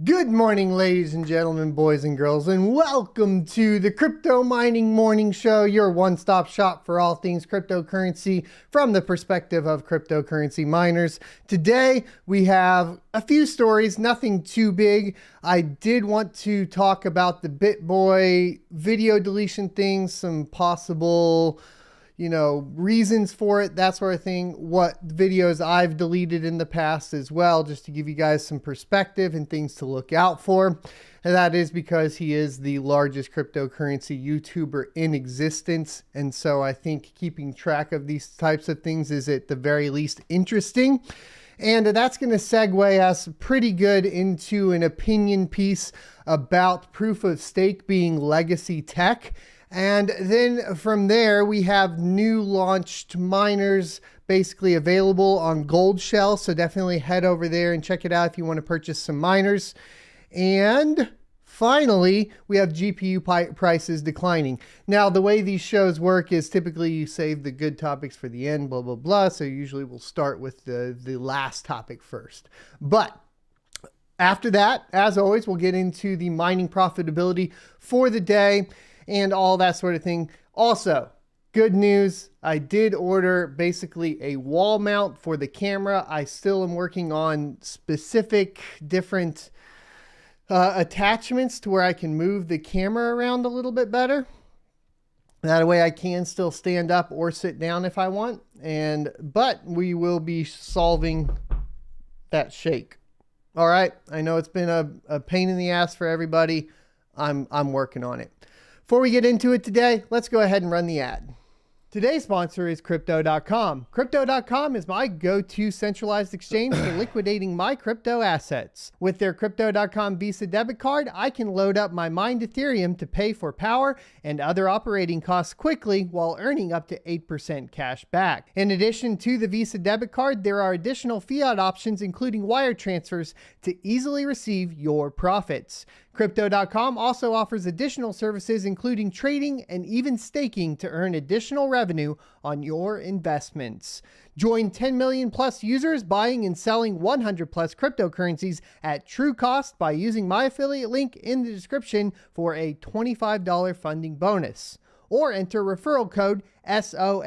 Good morning, ladies and gentlemen, boys and girls, and welcome to the Crypto Mining Morning Show, your one-stop shop for all things cryptocurrency from the perspective of cryptocurrency miners. Today, we have a few stories, nothing too big. I did want to talk about the BitBoy video deletion thing, some possible reasons for it, that sort of thing, what videos I've deleted in the past as well, just to give you guys some perspective and things to look out for. And that is because he is the largest cryptocurrency YouTuber in existence. And so I think keeping track of these types of things is at the very least interesting. And that's going to segue us pretty good into an opinion piece about proof of stake being legacy tech. And then from there, we have new launched miners basically available on Gold Shell. So definitely head over there and check it out if you want to purchase some miners. And finally, we have GPU prices declining. Now, the way these shows work is typically you save the good topics for the end, blah, blah, blah. So usually we'll start with the last topic first. But after that, as always, we'll get into the mining profitability for the day and all that sort of thing. Also, good news, I did order basically a wall mount for the camera. I still am working on specific different attachments to where I can move the camera around a little bit better. That way I can still stand up or sit down if I want. But we will be solving that shake. All right, I know it's been a pain in the ass for everybody. I'm working on it. Before we get into it today, let's go ahead and run the ad. Today's sponsor is Crypto.com. Crypto.com is my go-to centralized exchange for liquidating my crypto assets. With their Crypto.com Visa debit card, I can load up my mined Ethereum to pay for power and other operating costs quickly while earning up to 8% cash back. In addition to the Visa debit card, there are additional fiat options including wire transfers to easily receive your profits. Crypto.com also offers additional services including trading and even staking to earn additional revenue on your investments. Join 10 million plus users buying and selling 100 plus cryptocurrencies at true cost by using my affiliate link in the description for a $25 funding bonus. Or enter referral code SOAT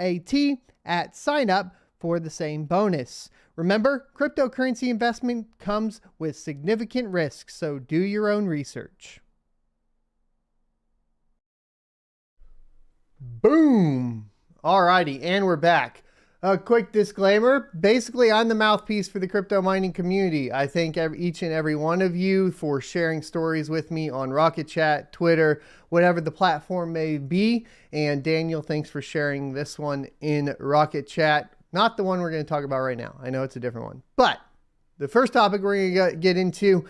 at sign up for the same bonus. Remember, cryptocurrency investment comes with significant risks, so do your own research. Boom! Alrighty, and we're back. A quick disclaimer. Basically, I'm the mouthpiece for the crypto mining community. I thank each and every one of you for sharing stories with me on Rocket Chat, Twitter, whatever the platform may be. And Daniel, thanks for sharing this one in Rocket Chat. Not the one we're going to talk about right now. I know it's a different one. But the first topic we're going to get into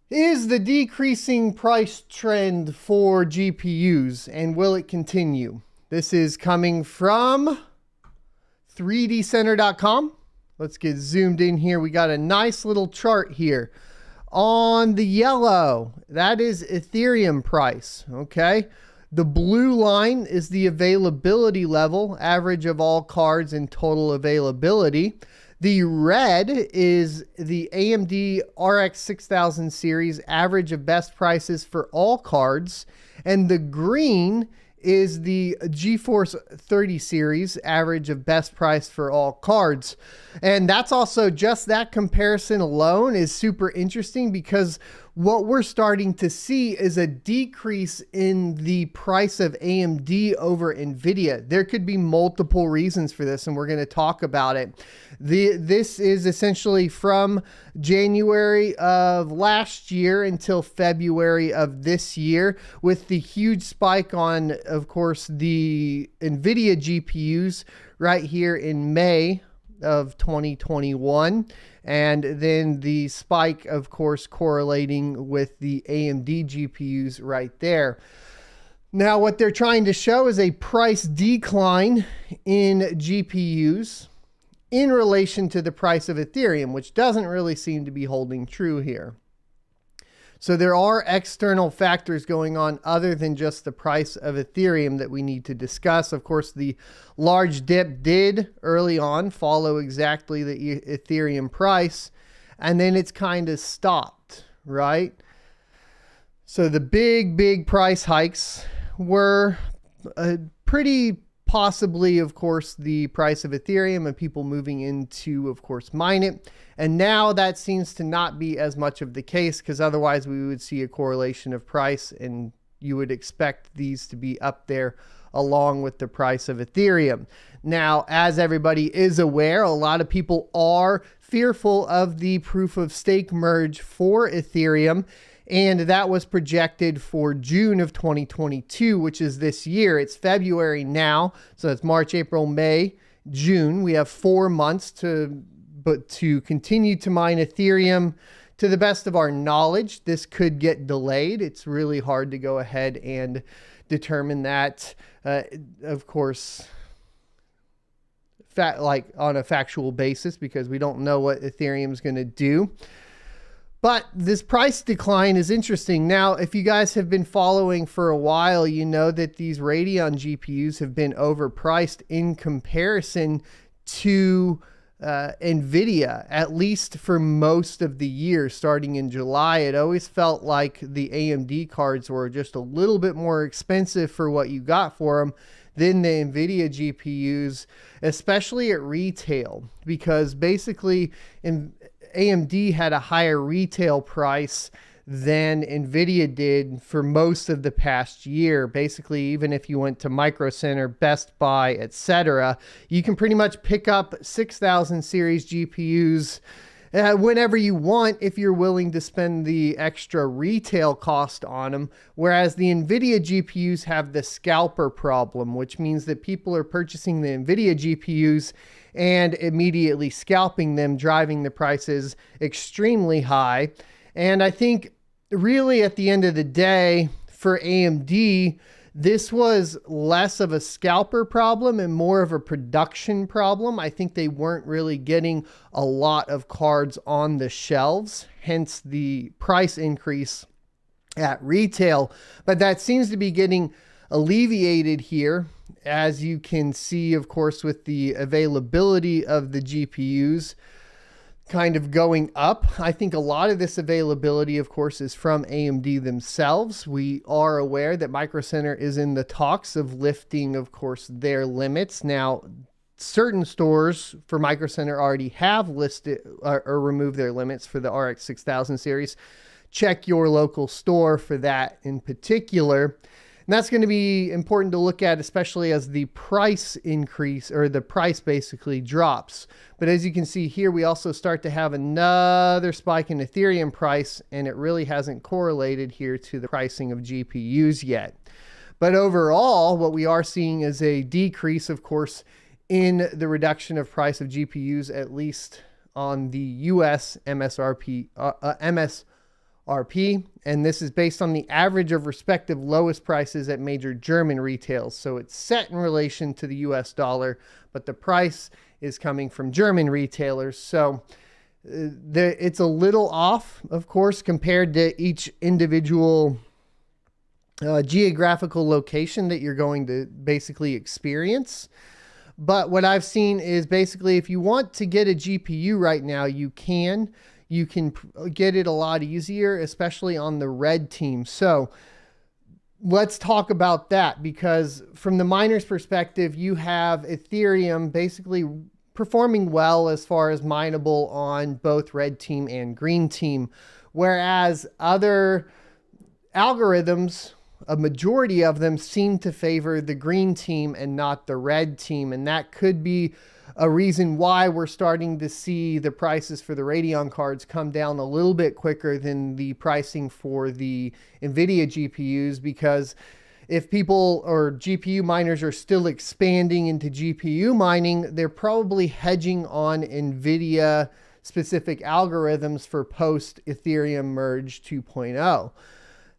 is the decreasing price trend for GPUs, and will it continue? This is coming from 3dcenter.com. Let's get zoomed in here. We got a nice little chart here. On the yellow, that is Ethereum price, okay? The blue line is the availability level, average of all cards and total availability. The red is the AMD RX 6000 series, average of best prices for all cards. And the green is the GeForce 30 series, average of best price for all cards. And that's also just that comparison alone is super interesting because what we're starting to see is a decrease in the price of AMD over NVIDIA. There could be multiple reasons for this, and we're going to talk about it. This is essentially from January of last year until February of this year, with the huge spike on, of course, the NVIDIA GPUs right here in May of 2021. And then the spike, of course, correlating with the AMD GPUs right there. Now, what they're trying to show is a price decline in GPUs in relation to the price of Ethereum, which doesn't really seem to be holding true here. So there are external factors going on other than just the price of Ethereum that we need to discuss. Of course, the large dip did early on follow exactly the Ethereum price, and then it's kind of stopped right? So the big price hikes were pretty possibly, of course, the price of Ethereum and people moving into, of course, mine it. And now that seems to not be as much of the case, because otherwise we would see a correlation of price and you would expect these to be up there along with the price of Ethereum. Now, as everybody is aware, a lot of people are fearful of the proof of stake merge for Ethereum. And that was projected for June of 2022, which is this year. It's February now. So it's March, April, May, June. We have 4 months to continue to mine Ethereum. To the best of our knowledge, this could get delayed. It's really hard to go ahead and determine that, of course, like on a factual basis, because we don't know what Ethereum is going to do. But this price decline is interesting. Now, if you guys have been following for a while, you know that these Radeon GPUs have been overpriced in comparison to NVIDIA, at least for most of the year. Starting in July, it always felt like the AMD cards were just a little bit more expensive for what you got for them than the NVIDIA GPUs, especially at retail, because basically AMD had a higher retail price than NVIDIA did for most of the past year. Basically, even if you went to Micro Center, Best Buy, etc., you can pretty much pick up 6000 series GPUs whenever you want if you're willing to spend the extra retail cost on them. Whereas the NVIDIA GPUs have the scalper problem, which means that people are purchasing the NVIDIA GPUs and immediately scalping them, driving the prices extremely high. And I think really at the end of the day for AMD, this was less of a scalper problem and more of a production problem. I think they weren't really getting a lot of cards on the shelves, hence the price increase at retail. But that seems to be getting alleviated here, as you can see, of course, with the availability of the GPUs kind of going up. I think a lot of this availability, of course, is from AMD themselves. We are aware that Micro Center is in the talks of lifting, of course, their limits. Now, certain stores for Micro Center already have listed or removed their limits for the RX 6000 series. Check your local store for that in particular. And that's going to be important to look at, especially as the price increase, or the price basically drops. But as you can see here, we also start to have another spike in Ethereum price, and it really hasn't correlated here to the pricing of GPUs yet. But overall, what we are seeing is a decrease, of course, in the reduction of price of GPUs, at least on the US MSRP, and this is based on the average of respective lowest prices at major German retails. So it's set in relation to the US dollar, but the price is coming from German retailers. So it's a little off, of course, compared to each individual geographical location that you're going to basically experience. But what I've seen is basically if you want to get a GPU right now, you can get it a lot easier, especially on the red team. So let's talk about that, because from the miner's perspective, you have Ethereum basically performing well as far as mineable on both red team and green team, whereas other algorithms, a majority of them, seem to favor the green team and not the red team. And that could be a reason why we're starting to see the prices for the Radeon cards come down a little bit quicker than the pricing for the NVIDIA GPUs, because if people or GPU miners are still expanding into GPU mining, they're probably hedging on NVIDIA specific algorithms for post Ethereum merge 2.0.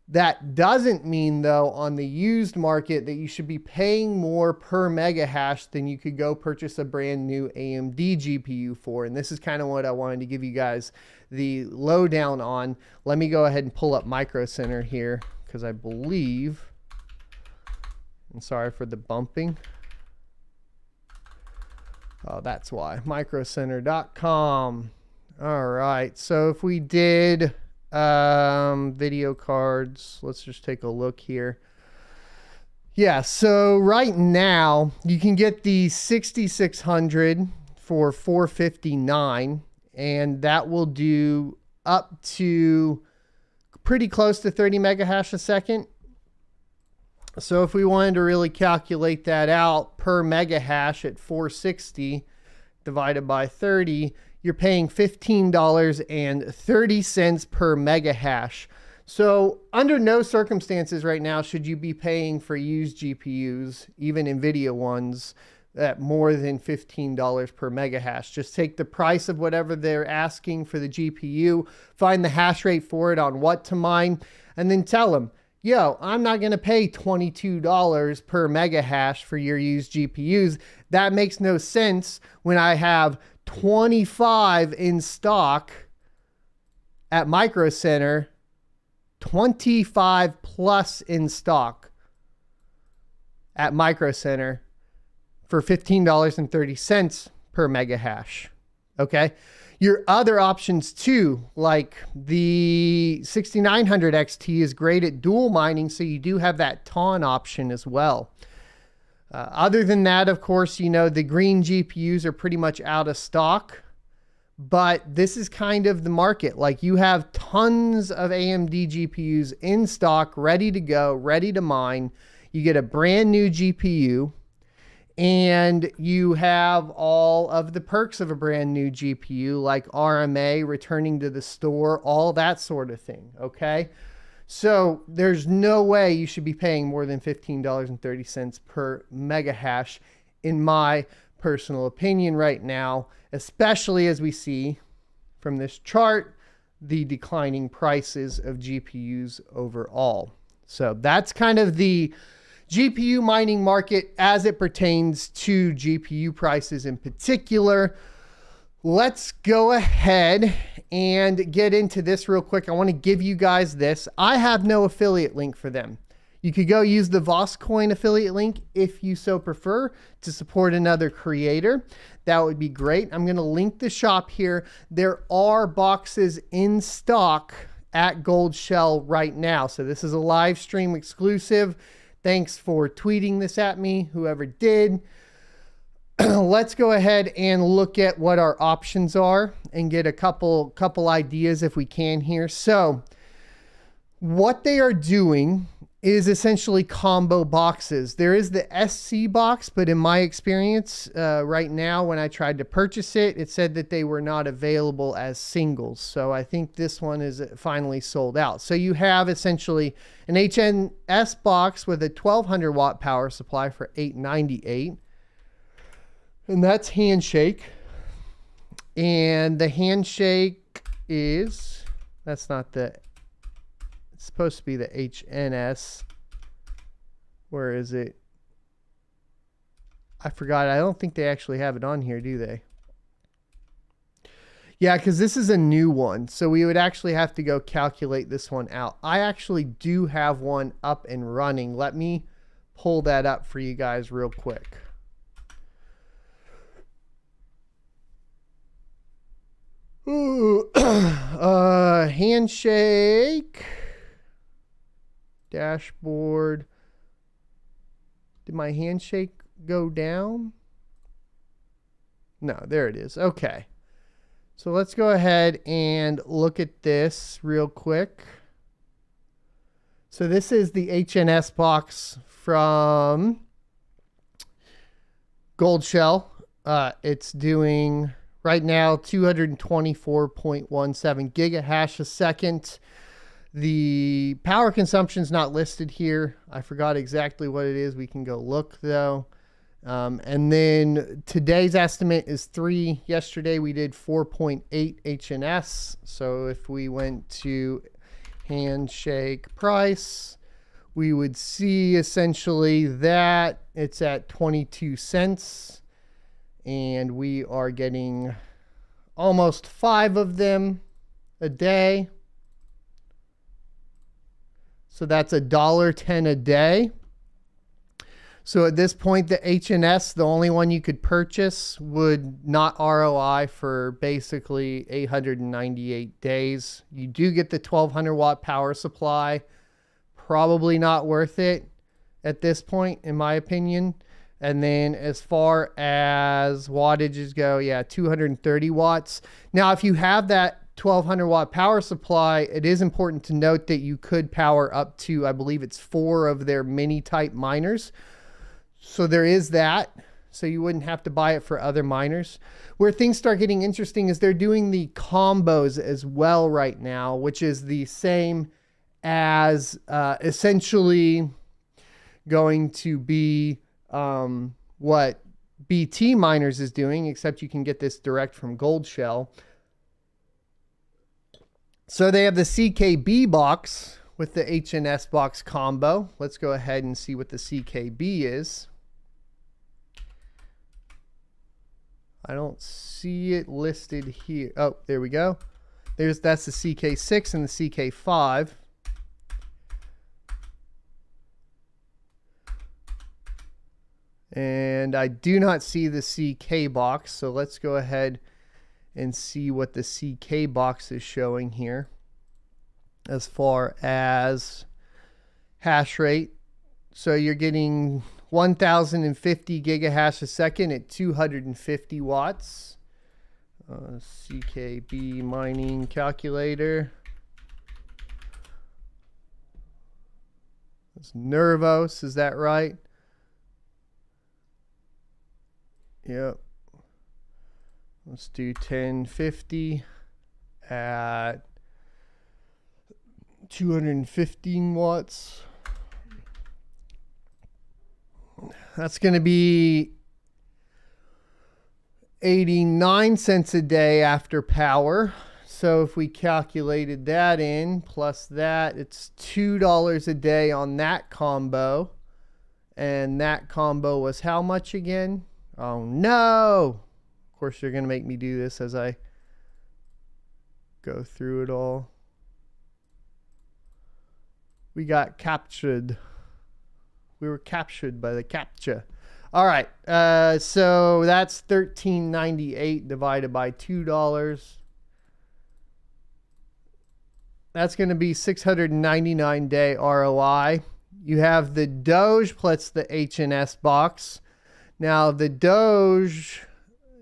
That doesn't mean, though, on the used market that you should be paying more per mega hash than you could go purchase a brand new AMD GPU for. And this is kind of what I wanted to give you guys the lowdown on. Let me go ahead and pull up Micro Center here, because I believe, and sorry for the bumping. Oh, that's why. Microcenter.com. All right. So if we did Video cards. Let's just take a look here. Yeah, so right now you can get the 6600 for $459, and that will do up to pretty close to 30 mega hash a second. So if we wanted to really calculate that out per mega hash at 460 divided by 30, you're paying $15.30 per mega hash. So under no circumstances right now should you be paying for used GPUs, even NVIDIA ones, at more than $15 per mega hash. Just take the price of whatever they're asking for the GPU, find the hash rate for it on what to mine, and then tell them, yo, I'm not going to pay $22 per mega hash for your used GPUs. That makes no sense when I have 25 in stock at Micro Center, 25 plus in stock at Micro Center for $15.30 per mega hash. Okay. Your other options too, like the 6900 XT is great at dual mining, so you do have that TON option as well. Other than that, of course, you know, the green GPUs are pretty much out of stock, but this is kind of the market. Like, you have tons of AMD GPUs in stock, ready to go, ready to mine. You get a brand new GPU, and you have all of the perks of a brand new GPU, like RMA, returning to the store, all that sort of thing, okay? So there's no way you should be paying more than $15.30 per mega hash, in my personal opinion right now, especially as we see from this chart the declining prices of GPUs overall. So that's kind of the GPU mining market as it pertains to GPU prices in particular. Let's go ahead and get into this real quick. I want to give you guys this. I have no affiliate link for them. You could go use the VosCoin affiliate link if you so prefer to support another creator. That would be great. I'm going to link the shop here. There are boxes in stock at Gold Shell right now. So this is a live stream exclusive. Thanks for tweeting this at me, whoever did. Let's go ahead and look at what our options are and get a couple ideas if we can here. So what they are doing is essentially combo boxes. There is the SC box, but in my experience right now, when I tried to purchase it, it said that they were not available as singles. So I think this one is finally sold out. So you have essentially an HNS box with a 1200 watt power supply for $898. And that's Handshake. And the Handshake is, that's not the, it's supposed to be the HNS. Where is it? I forgot. I don't think they actually have it on here, do they? Yeah, because this is a new one. So we would actually have to go calculate this one out. I actually do have one up and running. Let me pull that up for you guys real quick. Ooh, Handshake. Dashboard. Did my Handshake go down? No, there it is. Okay. So let's go ahead and look at this real quick. So this is the HNS box from Gold Shell. It's doing right now 224.17 gigahash a second. The power consumption is not listed here. I forgot exactly what it is. We can go look though. And then today's estimate is 3. Yesterday we did 4.8 HNS. So if we went to Handshake price, we would see essentially that it's at 22 cents. And we are getting almost 5 of them a day. So that's $1.10 a day. So at this point, the HNS, the only one you could purchase, would not ROI for basically 898 days. You do get the 1200 watt power supply. Probably not worth it at this point, in my opinion. And then as far as wattages go, yeah, 230 watts. Now, if you have that 1200 watt power supply, it is important to note that you could power up to, I believe it's 4 of their mini type miners. So there is that. So you wouldn't have to buy it for other miners. Where things start getting interesting is they're doing the combos as well right now, which is the same as essentially going to be what BT Miners is doing, except you can get this direct from Gold Shell. So they have the CKB box with the HNS box combo. Let's go ahead and see what the CKB is. I don't see it listed here. Oh, there we go. That's the CK6 and the CK5. And I do not see the CK box, so let's go ahead and see what the CK box is showing here as far as hash rate. So you're getting 1050 gigahash a second at 250 watts. CKB mining calculator. It's Nervos, is that right? Yep. Let's do 1050 at 215 watts. That's going to be 89 cents a day after power. So if we calculated that in plus that, it's $2 a day on that combo. And that combo was how much again? Oh no! Of course, you're going to make me do this as I go through it all. We got captured. We were captured by the CAPTCHA. All right, so that's $13.98 divided by $2. That's going to be 699 day ROI. You have the Doge plus the HNS box. Now the Doge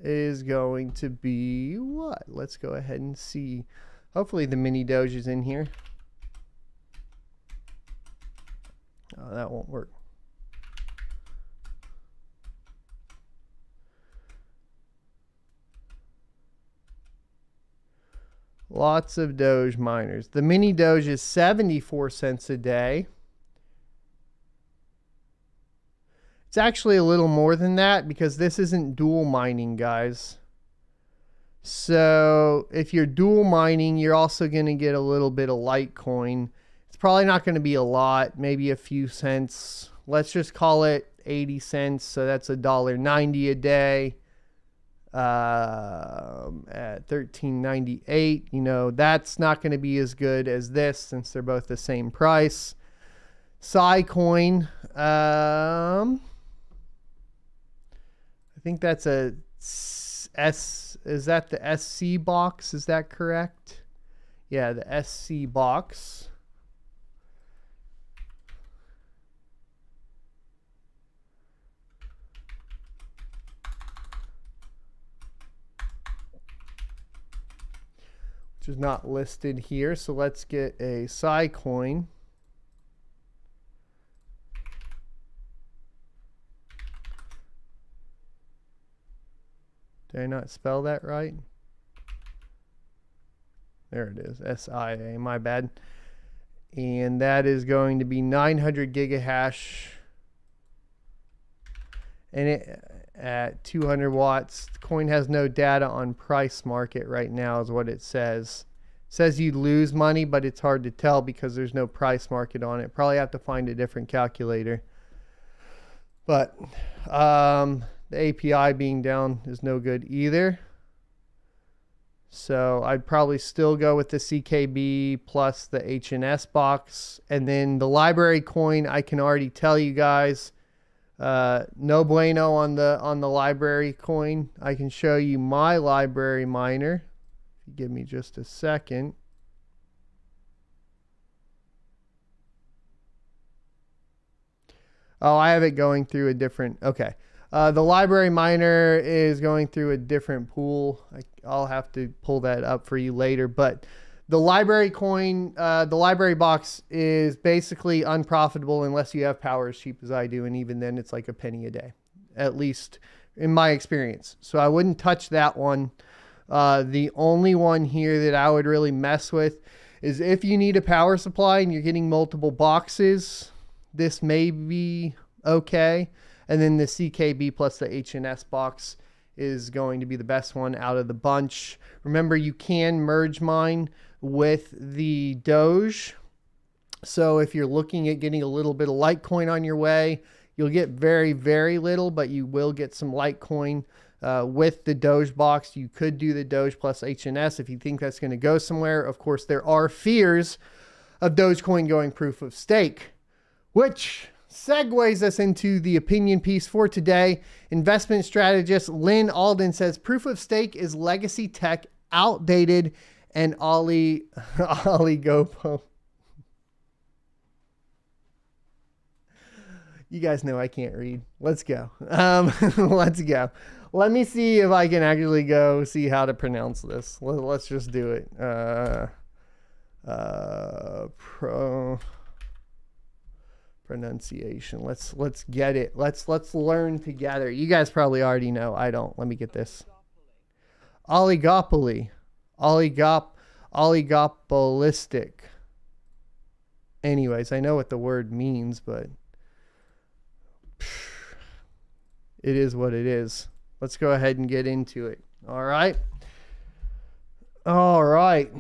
is going to be what? Let's go ahead and see. Hopefully the mini Doge is in here. Oh, that won't work. Lots of Doge miners. The mini Doge is 74 cents a day. It's actually a little more than that because this isn't dual mining, guys. So if you're dual mining, you're also going to get a little bit of Litecoin. It's probably not going to be a lot, maybe a few cents. Let's just call it 80 cents. So that's $1.90 a day. At $13.98, you know, that's not going to be as good as this since they're both the same price. Coin, I think that's a S. Is that the SC box? Is that correct? Yeah, the SC box. Which is not listed here. So let's get a coin. Did I not spell that right? There it is, SIA, my bad. And that is going to be 900 gigahash. And it at 200 watts. The coin has no data on price market right now is what it says. It says you lose money, but it's hard to tell because there's no price market on it. Probably have to find a different calculator. But the API being down is no good either. So I'd probably still go with the CKB plus the HNS box. And then the library coin, I can already tell you guys, No bueno on the library coin. I can show you my library miner. Give me just a second. Oh, I have it going through a different, okay. The library miner is going through a different pool. I'll have to pull that up for you later, but the library coin, the library box is basically unprofitable unless you have power as cheap as I do. And even then it's like a penny a day, at least in my experience. So I wouldn't touch that one. The only one here that I would really mess with is if you need a power supply and you're getting multiple boxes, this may be okay. And then the CKB plus the HNS box is going to be the best one out of the bunch. Remember, you can merge mine with the Doge. So if you're looking at getting a little bit of Litecoin on your way, you'll get very, very little, but you will get some Litecoin with the Doge box. You could do the Doge plus HNS if you think that's going to go somewhere. Of course, there are fears of Dogecoin going proof of stake, which segues us into the opinion piece for today. Investment strategist Lynn Alden says proof of stake is legacy tech, outdated, and oligopoly. You guys know I can't read. Let's go. Let's go. Let me see if I can actually go see how to pronounce this. Let's just do it. Pronunciation. Let's get it. Let's learn together. You guys probably already know. I don't. Let me get this. Oligopoly. Oligopolistic. Anyways, I know what the word means, but it is what it is. Let's go ahead and get into it. All right. All right.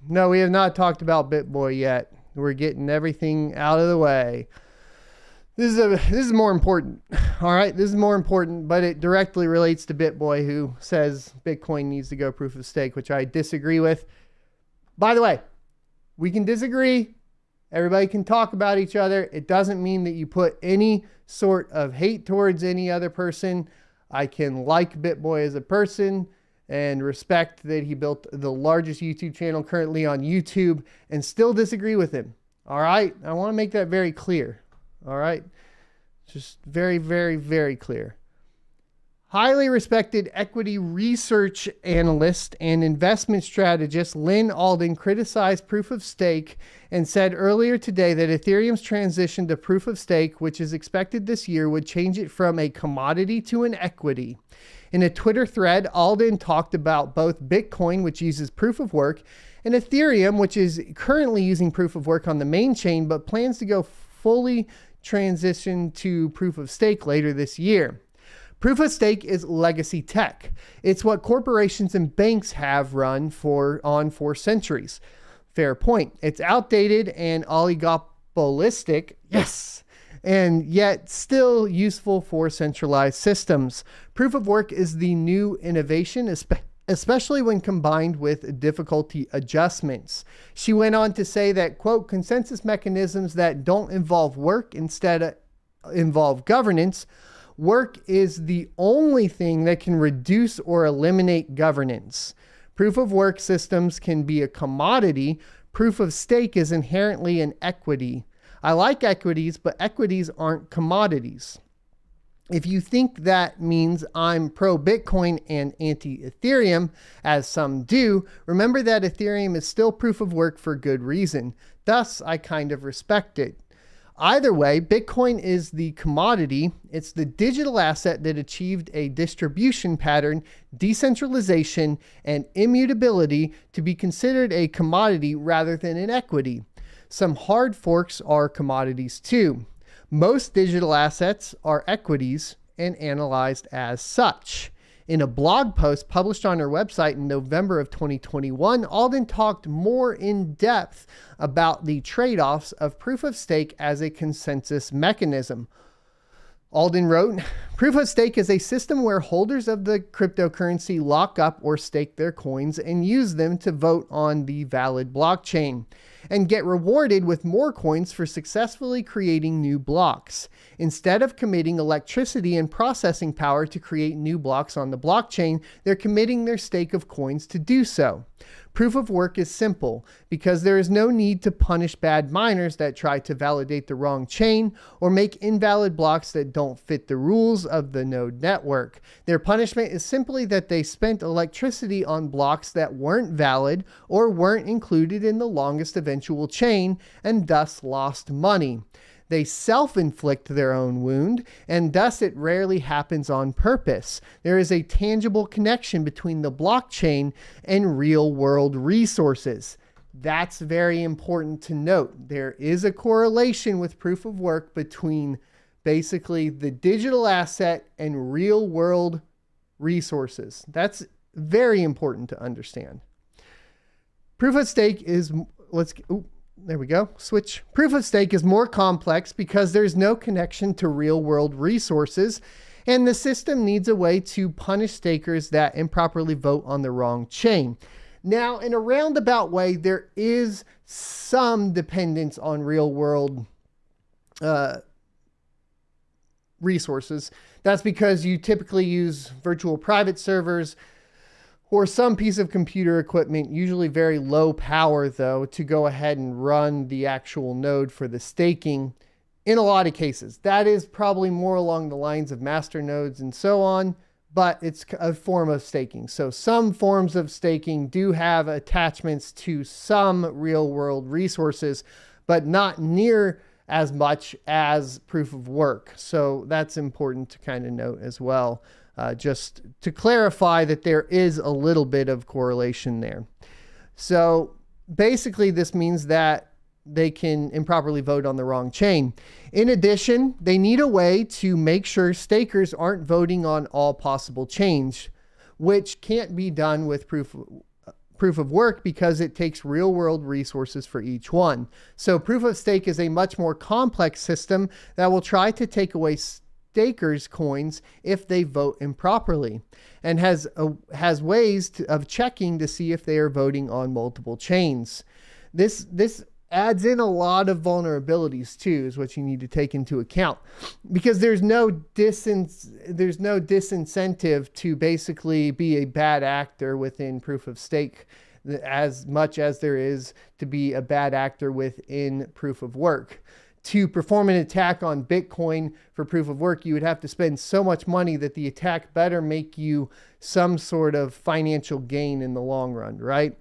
No, we have not talked about BitBoy yet. We're getting everything out of the way. This is more important. All right. This is more important, but it directly relates to BitBoy, who says Bitcoin needs to go proof of stake, which I disagree with. By the way, we can disagree. Everybody can talk about each other. It doesn't mean that you put any sort of hate towards any other person. I can like BitBoy as a person and respect that he built the largest YouTube channel currently on YouTube and still disagree with him. All right. I want to make that very clear. All right. Just very, very, very clear. Highly respected equity research analyst and investment strategist Lynn Alden criticized proof of stake and said earlier today that Ethereum's transition to proof of stake, which is expected this year, would change it from a commodity to an equity. In a Twitter thread, Alden talked about both Bitcoin, which uses proof of work, and Ethereum, which is currently using proof of work on the main chain, but plans to go fully transition to proof of stake later this year. Proof of stake is legacy tech. It's what corporations and banks have run for centuries. Fair point. It's outdated and oligopolistic. Yes. And yet still useful for centralized systems. Proof of work is the new innovation, especially when combined with difficulty adjustments. She went on to say that, quote, consensus mechanisms that don't involve work instead involve governance. Work is the only thing that can reduce or eliminate governance. Proof of work systems can be a commodity. Proof of stake is inherently an equity. I like equities, but equities aren't commodities. If you think that means I'm pro Bitcoin and anti Ethereum, as some do, remember that Ethereum is still proof of work for good reason. Thus, I kind of respect it. Either way, Bitcoin is the commodity. It's the digital asset that achieved a distribution pattern, decentralization, and immutability to be considered a commodity rather than an equity. Some hard forks are commodities too. Most digital assets are equities and analyzed as such. In a blog post published on her website in November of 2021, Alden talked more in depth about the trade-offs of proof of stake as a consensus mechanism. Alden wrote, proof of stake is a system where holders of the cryptocurrency lock up or stake their coins and use them to vote on the valid blockchain. and get rewarded with more coins for successfully creating new blocks. Instead of committing electricity and processing power to create new blocks on the blockchain, they're committing their stake of coins to do so. Proof of work is simple because there is no need to punish bad miners that try to validate the wrong chain or make invalid blocks that don't fit the rules of the node network. Their punishment is simply that they spent electricity on blocks that weren't valid or weren't included in the longest eventual chain and thus lost money. They self-inflict their own wound, and thus it rarely happens on purpose. There is a tangible connection between the blockchain and real-world resources. That's very important to note. There is a correlation with proof of work between basically the digital asset and real-world resources. That's very important to understand. Proof of stake is, there we go. Switch. Proof of stake is more complex because there's no connection to real world resources, and the system needs a way to punish stakers that improperly vote on the wrong chain. Now, in a roundabout way, there is some dependence on real world resources. That's because you typically use virtual private servers or some piece of computer equipment, usually very low power though, to go ahead and run the actual node for the staking in a lot of cases. That is probably more along the lines of master nodes and so on, but it's a form of staking. So some forms of staking do have attachments to some real world resources, but not near as much as proof of work. So that's important to kind of note as well. Just to clarify that there is a little bit of correlation there. So basically this means that they can improperly vote on the wrong chain. In addition, they need a way to make sure stakers aren't voting on all possible chains, which can't be done with proof of work because it takes real world resources for each one. So proof of stake is a much more complex system that will try to take away stakers' coins if they vote improperly, and has ways of checking to see if they are voting on multiple chains. This adds in a lot of vulnerabilities too, is what you need to take into account, because there's no disincentive to basically be a bad actor within proof of stake as much as there is to be a bad actor within proof of work. To perform an attack on Bitcoin for proof of work, you would have to spend so much money that the attack better make you some sort of financial gain in the long run, right?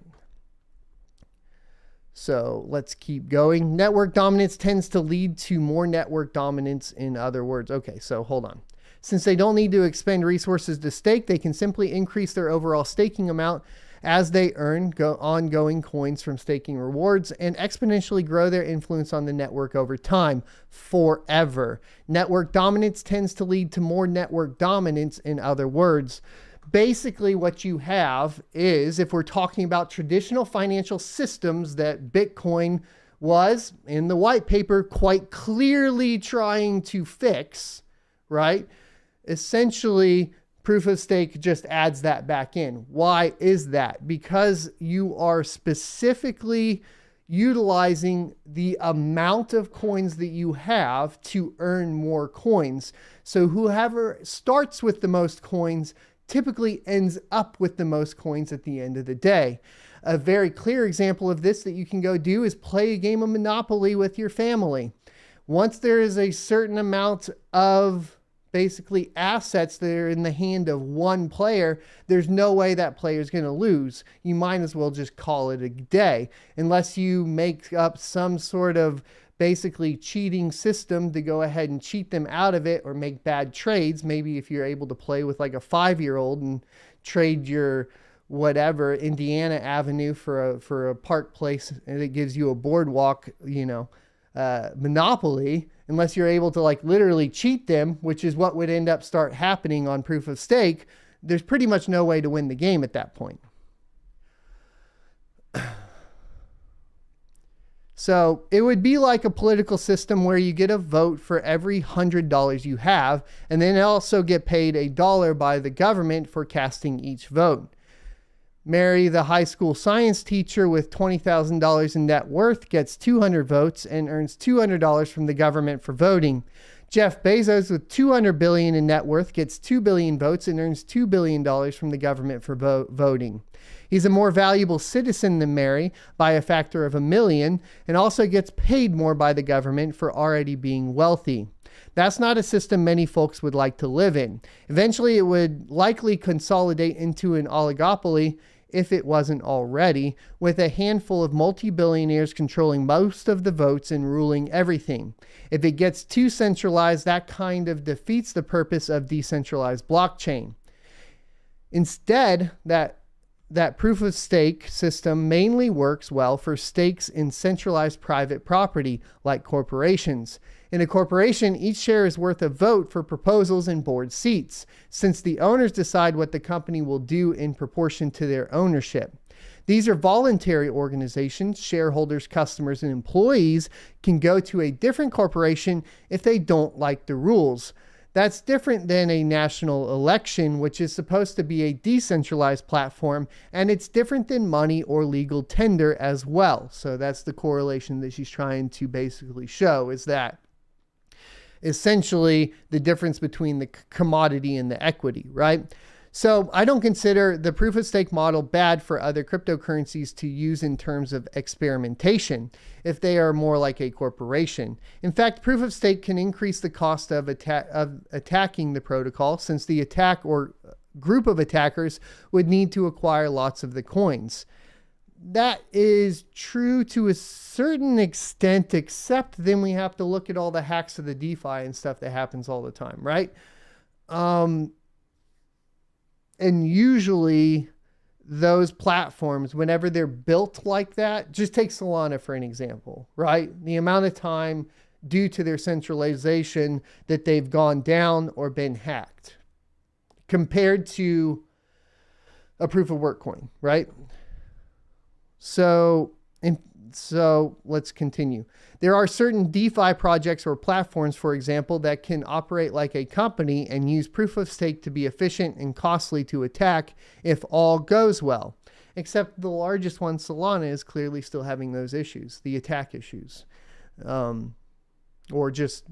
So let's keep going. Network dominance tends to lead to more network dominance, in other words. Okay, so hold on. Since they don't need to expend resources to stake, they can simply increase their overall staking amount as they earn ongoing coins from staking rewards and exponentially grow their influence on the network over time, forever. Network dominance tends to lead to more network dominance, in other words. Basically what you have is, if we're talking about traditional financial systems that Bitcoin was, in the white paper, quite clearly trying to fix, right? Essentially, proof of stake just adds that back in. Why is that? Because you are specifically utilizing the amount of coins that you have to earn more coins. So whoever starts with the most coins typically ends up with the most coins at the end of the day. A very clear example of this that you can go do is play a game of Monopoly with your family. Once there is a certain amount of basically assets that are in the hand of one player, there's no way that player is going to lose. You might as well just call it a day, unless you make up some sort of basically cheating system to go ahead and cheat them out of it or make bad trades. Maybe if you're able to play with like a 5-year-old and trade your whatever Indiana Avenue for a park place and it gives you a boardwalk, Monopoly, unless you're able to like literally cheat them, which is what would end up start happening on proof of stake, there's pretty much no way to win the game at that point. So it would be like a political system where you get a vote for every $100 you have, and then also get paid $1 by the government for casting each vote. Mary, the high school science teacher with $20,000 in net worth, gets 200 votes and earns $200 from the government for voting. Jeff Bezos with $200 billion in net worth gets 2 billion votes and earns $2 billion from the government for voting. He's a more valuable citizen than Mary by a factor of 1 million and also gets paid more by the government for already being wealthy. That's not a system many folks would like to live in. Eventually, it would likely consolidate into an oligopoly, if it wasn't already, with a handful of multi-billionaires controlling most of the votes and ruling everything. If it gets too centralized, that kind of defeats the purpose of decentralized blockchain. Instead, that proof of stake system mainly works well for stakes in centralized private property like corporations. In a corporation, each share is worth a vote for proposals and board seats, since the owners decide what the company will do in proportion to their ownership. These are voluntary organizations. Shareholders, customers, and employees can go to a different corporation if they don't like the rules. That's different than a national election, which is supposed to be a decentralized platform, and it's different than money or legal tender as well. So that's the correlation that she's trying to basically show, is that essentially the difference between the commodity and the equity, right? So I don't consider the proof of stake model bad for other cryptocurrencies to use in terms of experimentation if they are more like a corporation. In fact, proof of stake can increase the cost of attacking the protocol, since the attack or group of attackers would need to acquire lots of the coins. That is true to a certain extent, except then we have to look at all the hacks of the DeFi and stuff that happens all the time, right? And usually those platforms, whenever they're built like that, just take Solana for an example, right? The amount of time due to their centralization that they've gone down or been hacked compared to a proof of work coin, right? So let's continue. There are certain DeFi projects or platforms, for example, that can operate like a company and use proof of stake to be efficient and costly to attack if all goes well. Except the largest one, Solana, is clearly still having those issues, the attack issues, or just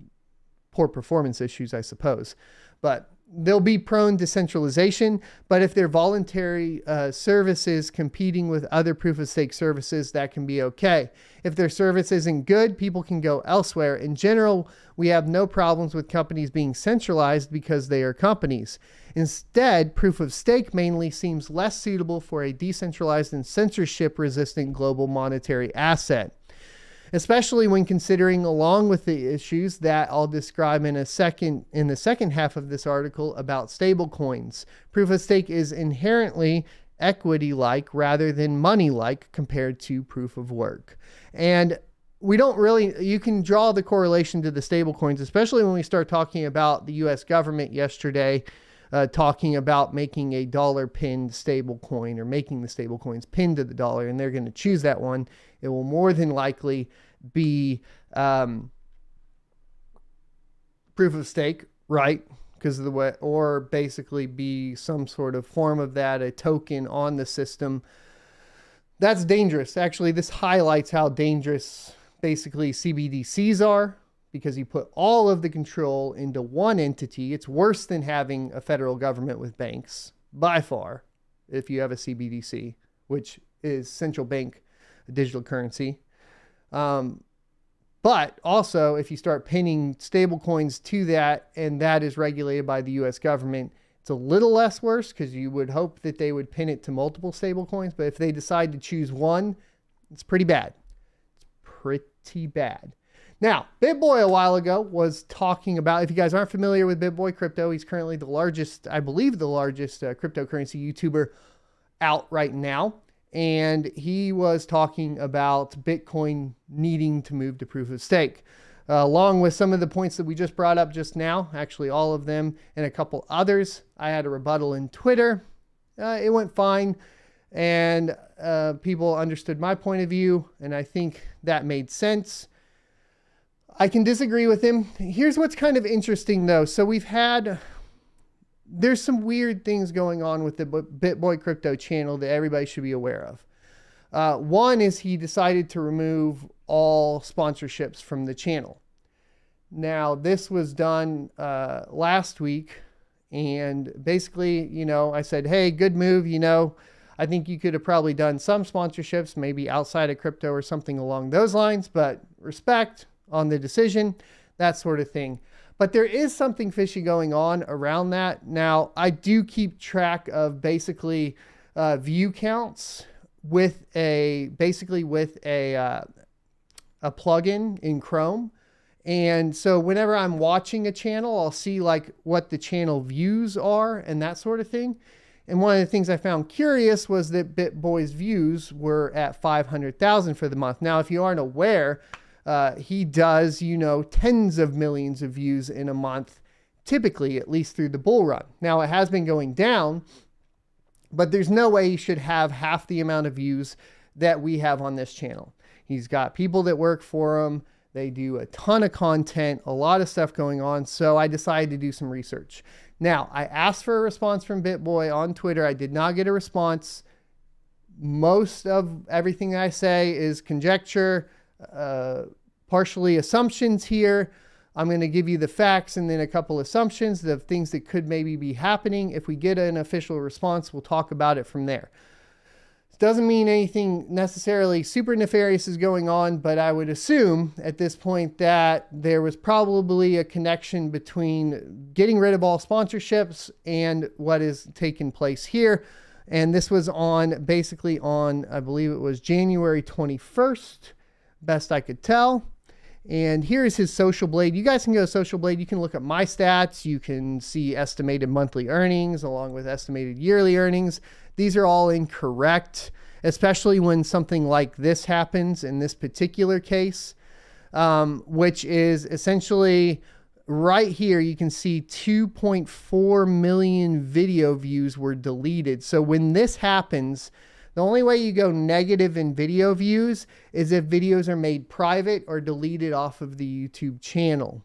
poor performance issues, I suppose. But they'll be prone to centralization, but if they're voluntary services competing with other proof of stake services, that can be okay. If their service isn't good, people can go elsewhere. In general, we have no problems with companies being centralized because they are companies. Instead, proof of stake mainly seems less suitable for a decentralized and censorship-resistant global monetary asset, especially when considering, along with the issues that I'll describe in the second half of this article about stablecoins. Proof of stake is inherently equity-like rather than money-like compared to proof of work. And we don't really, you can draw the correlation to the stablecoins, especially when we start talking about the US government yesterday, talking about making a dollar pinned stable coin, or making the stable coins pinned to the dollar, and they're going to choose that one. It will more than likely be proof of stake, right? Because of the way, or basically be some sort of form of that, a token on the system. That's dangerous. Actually, this highlights how dangerous basically CBDCs are, because you put all of the control into one entity. It's worse than having a federal government with banks, by far, if you have a CBDC, which is central bank digital currency. But also, if you start pinning stable coins to that, and that is regulated by the US government, it's a little less worse, because you would hope that they would pin it to multiple stable coins. But if they decide to choose one, it's pretty bad. It's pretty bad. Now, BitBoy a while ago was talking about, if you guys aren't familiar with BitBoy Crypto, he's currently the largest, I believe the largest cryptocurrency YouTuber out right now. And he was talking about Bitcoin needing to move to proof of stake, along with some of the points that we just brought up just now, actually all of them and a couple others. I had a rebuttal in Twitter. It went fine, and people understood my point of view, and I think that made sense. I can disagree with him. Here's what's kind of interesting, though. So we've had there's some weird things going on with the BitBoy crypto channel that everybody should be aware of. One is he decided to remove all sponsorships from the channel. Now, this was done last week, and basically, you know, I said, hey, good move, you know, I think you could have probably done some sponsorships, maybe outside of crypto or something along those lines, but respect on the decision, that sort of thing. But there is something fishy going on around that. Now, I do keep track of basically view counts with a plugin in Chrome. And so whenever I'm watching a channel, I'll see like what the channel views are and that sort of thing. And one of the things I found curious was that BitBoy's views were at 500,000 for the month. Now, if you aren't aware, he does, you know, tens of millions of views in a month, typically, at least through the bull run. Now, it has been going down, but there's no way he should have half the amount of views that we have on this channel. He's got people that work for him. They do a ton of content, a lot of stuff going on. So I decided to do some research. Now, I asked for a response from BitBoy on Twitter. I did not get a response. Most of everything I say is conjecture, partially assumptions here. I'm going to give you the facts and then a couple assumptions of things that could maybe be happening. If we get an official response, we'll talk about it from there. Doesn't mean anything necessarily super nefarious is going on, but I would assume at this point that there was probably a connection between getting rid of all sponsorships and what is taking place here. And this was basically on, I believe it was January 21st, best I could tell. And here is his Social Blade. You guys can go to Social Blade. You can look at my stats. You can see estimated monthly earnings along with estimated yearly earnings. These are all incorrect, especially when something like this happens in this particular case, which is essentially right here. You can see 2.4 million video views were deleted. So when this happens, the only way you go negative in video views is if videos are made private or deleted off of the YouTube channel.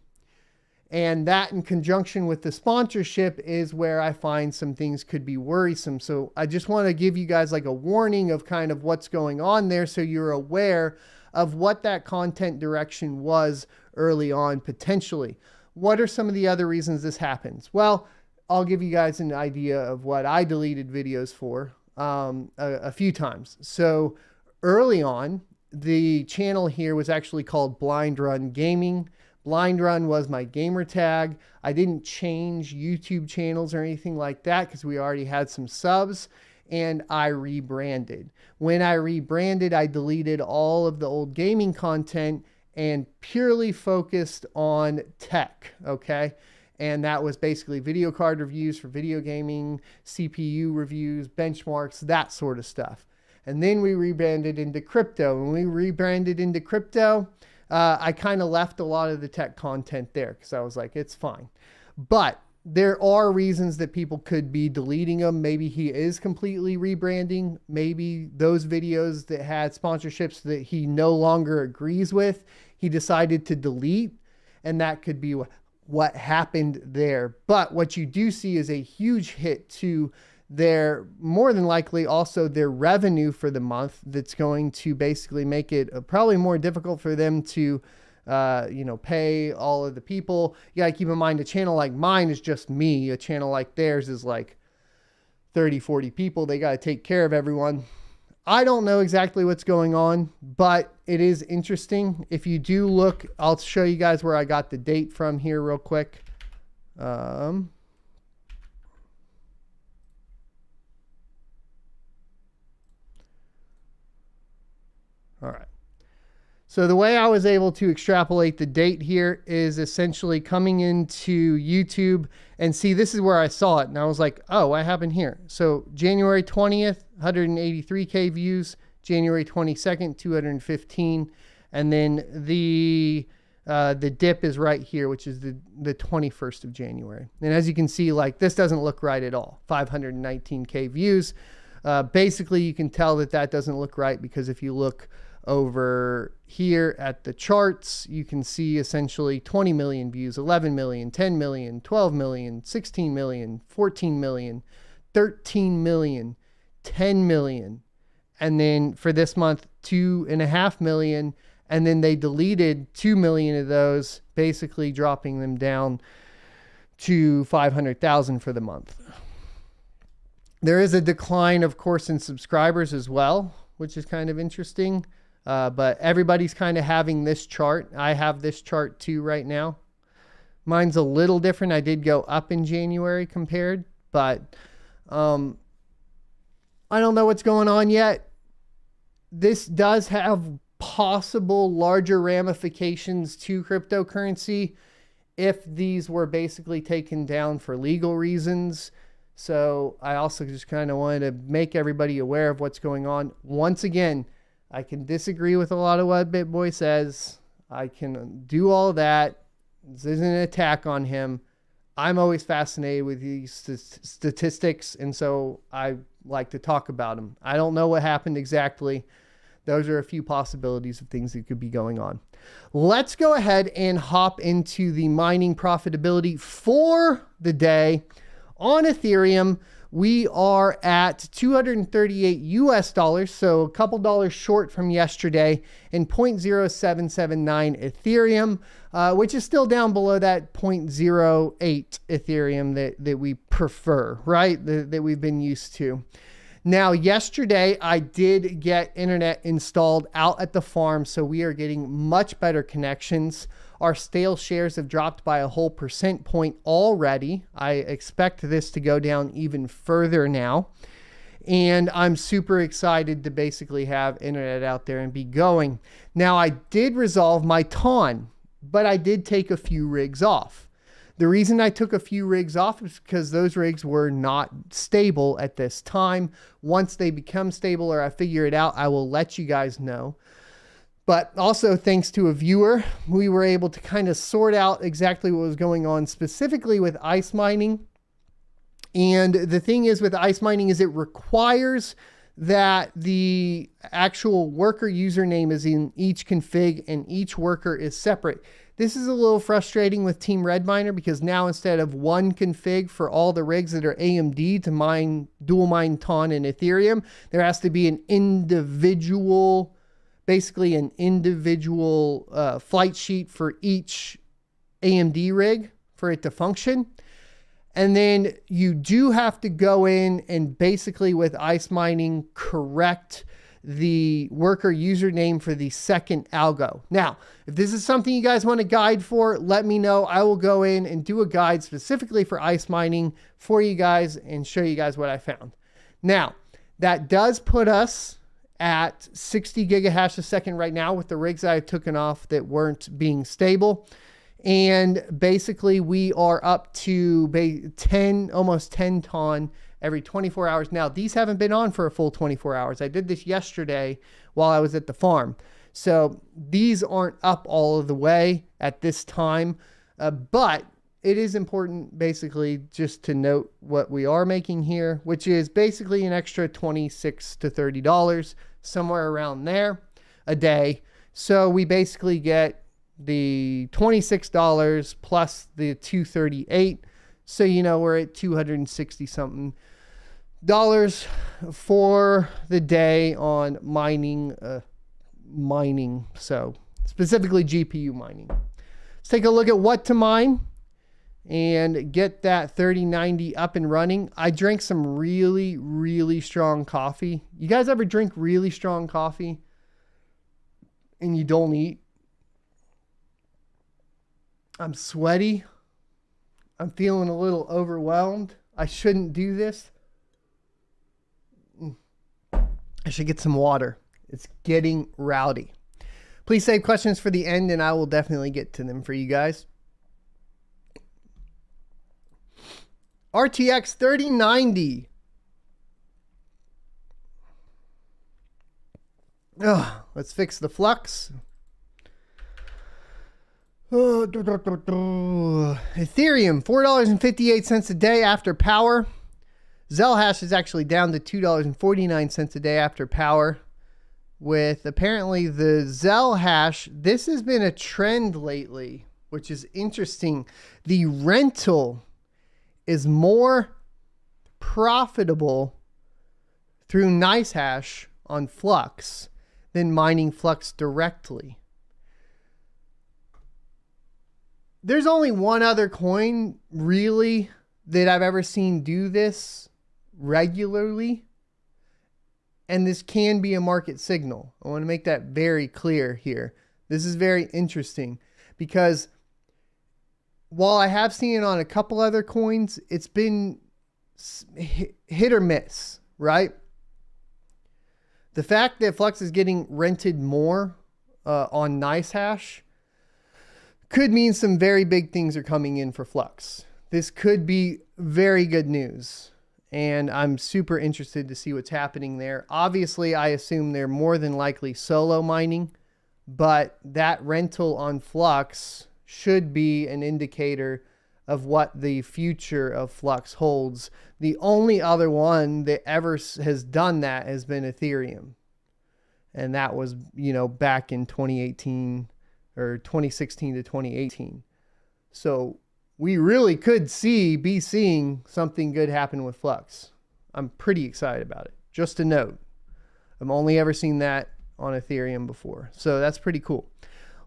And that in conjunction with the sponsorship is where I find some things could be worrisome. So I just want to give you guys like a warning of kind of what's going on there so you're aware of what that content direction was early on potentially. What are some of the other reasons this happens? Well, I'll give you guys an idea of what I deleted videos for a few times. So early on, the channel here was actually called Blind Run Gaming. Blind Run was my gamer tag. I didn't change YouTube channels or anything like that because we already had some subs, and I rebranded. When I rebranded, I deleted all of the old gaming content and purely focused on tech, okay? And that was basically video card reviews for video gaming, CPU reviews, benchmarks, that sort of stuff. And then we rebranded into crypto. When we rebranded into crypto, I kind of left a lot of the tech content there because I was like, it's fine. But there are reasons that people could be deleting them. Maybe he is completely rebranding. Maybe those videos that had sponsorships that he no longer agrees with, he decided to delete. And that could be what happened there. But what you do see is a huge hit to their, more than likely also their revenue for the month. That's going to basically make it probably more difficult for them to, pay all of the people. You gotta keep in mind a channel like mine is just me. A channel like theirs is like 30, 40 people. They gotta take care of everyone. I don't know exactly what's going on, but it is interesting. If you do look, I'll show you guys where I got the date from here real quick. All right. So the way I was able to extrapolate the date here is essentially coming into YouTube and see, this is where I saw it. And I was like, oh, what happened here? So January 20th, 183K views, January 22nd, 215. And then the dip is right here, which is the 21st of January. And as you can see, like this doesn't look right at all. 519K views. Basically, you can tell that that doesn't look right because if you look over here at the charts, you can see essentially 20 million views, 11 million, 10 million, 12 million, 16 million, 14 million, 13 million, 10 million. And then for this month, 2.5 million. And then they deleted 2 million of those, basically dropping them down to 500,000 for the month. There is a decline, of course, in subscribers as well, which is kind of interesting. But everybody's kind of having this chart. I have this chart too right now. Mine's a little different. I did go up in January compared, but I don't know what's going on yet. This does have possible larger ramifications to cryptocurrency if these were basically taken down for legal reasons. So I also just kind of wanted to make everybody aware of what's going on. Once again, I can disagree with a lot of what BitBoy says. I can do all that. This isn't an attack on him. I'm always fascinated with these statistics, and so I like to talk about them. I don't know what happened exactly. Those are a few possibilities of things that could be going on. Let's go ahead and hop into the mining profitability for the day. On Ethereum, we are at 238 US dollars, so a couple dollars short from yesterday, and 0.0779 Ethereum, which is still down below that 0.08 Ethereum that we prefer, right? That we've been used to. Now, yesterday, I did get internet installed out at the farm, so we are getting much better connections. Our stale shares have dropped by a whole percent point already. I expect this to go down even further now. And I'm super excited to basically have internet out there and be going. Now, I did resolve my TON, but I did take a few rigs off. The reason I took a few rigs off is because those rigs were not stable at this time. Once they become stable or I figure it out, I will let you guys know. But also thanks to a viewer, we were able to kind of sort out exactly what was going on specifically with ice mining. And the thing is with ice mining is it requires that the actual worker username is in each config and each worker is separate. This is a little frustrating with Team Redminer because now instead of one config for all the rigs that are AMD to mine, dual mine TON and Ethereum, there has to be an individual, basically an individual flight sheet for each AMD rig for it to function. And then you do have to go in and basically with ice mining correct the worker username for the second algo. Now, if this is something you guys want a guide for, let me know. I will go in and do a guide specifically for ice mining for you guys and show you guys what I found. Now, that does put us at 60 gigahash a second right now with the rigs I've taken off that weren't being stable. And basically we are up to almost 10 TON every 24 hours. Now, these haven't been on for a full 24 hours. I did this yesterday while I was at the farm. So these aren't up all of the way at this time. But it is important basically just to note what we are making here, which is basically an extra $26 to $30, somewhere around there a day. So we basically get the $26 plus the $238. So, you know, we're at 260 something dollars for the day on mining, so specifically GPU mining. Let's take a look at what to mine and get that 3090 up and running. I drank some really, really strong coffee. You guys ever drink really strong coffee and you don't eat? I'm sweaty. I'm feeling a little overwhelmed. I shouldn't do this. I should get some water. It's getting rowdy. Please save questions for the end and I will definitely get to them for you guys. RTX 3090. Let's fix the flux. Ethereum, $4.58 a day after power. Zell hash is actually down to $2.49 a day after power. with apparently the Zell hash. This has been a trend lately, which is interesting. The rental is more profitable through NiceHash on Flux than mining Flux directly. There's only one other coin really that I've ever seen do this regularly, and this can be a market signal. I want to make that very clear here. This is very interesting because while I have seen it on a couple other coins, it's been hit or miss, right? The fact that Flux is getting rented more on NiceHash could mean some very big things are coming in for Flux. This could be very good news, and I'm super interested to see what's happening there. Obviously, I assume they're more than likely solo mining, but that rental on Flux should be an indicator of what the future of Flux holds. The only other one that ever has done that has been Ethereum. And that was, back in 2018 or 2016 to 2018. So we really could be seeing something good happen with Flux. I'm pretty excited about it. Just a note, I've only ever seen that on Ethereum before. So that's pretty cool.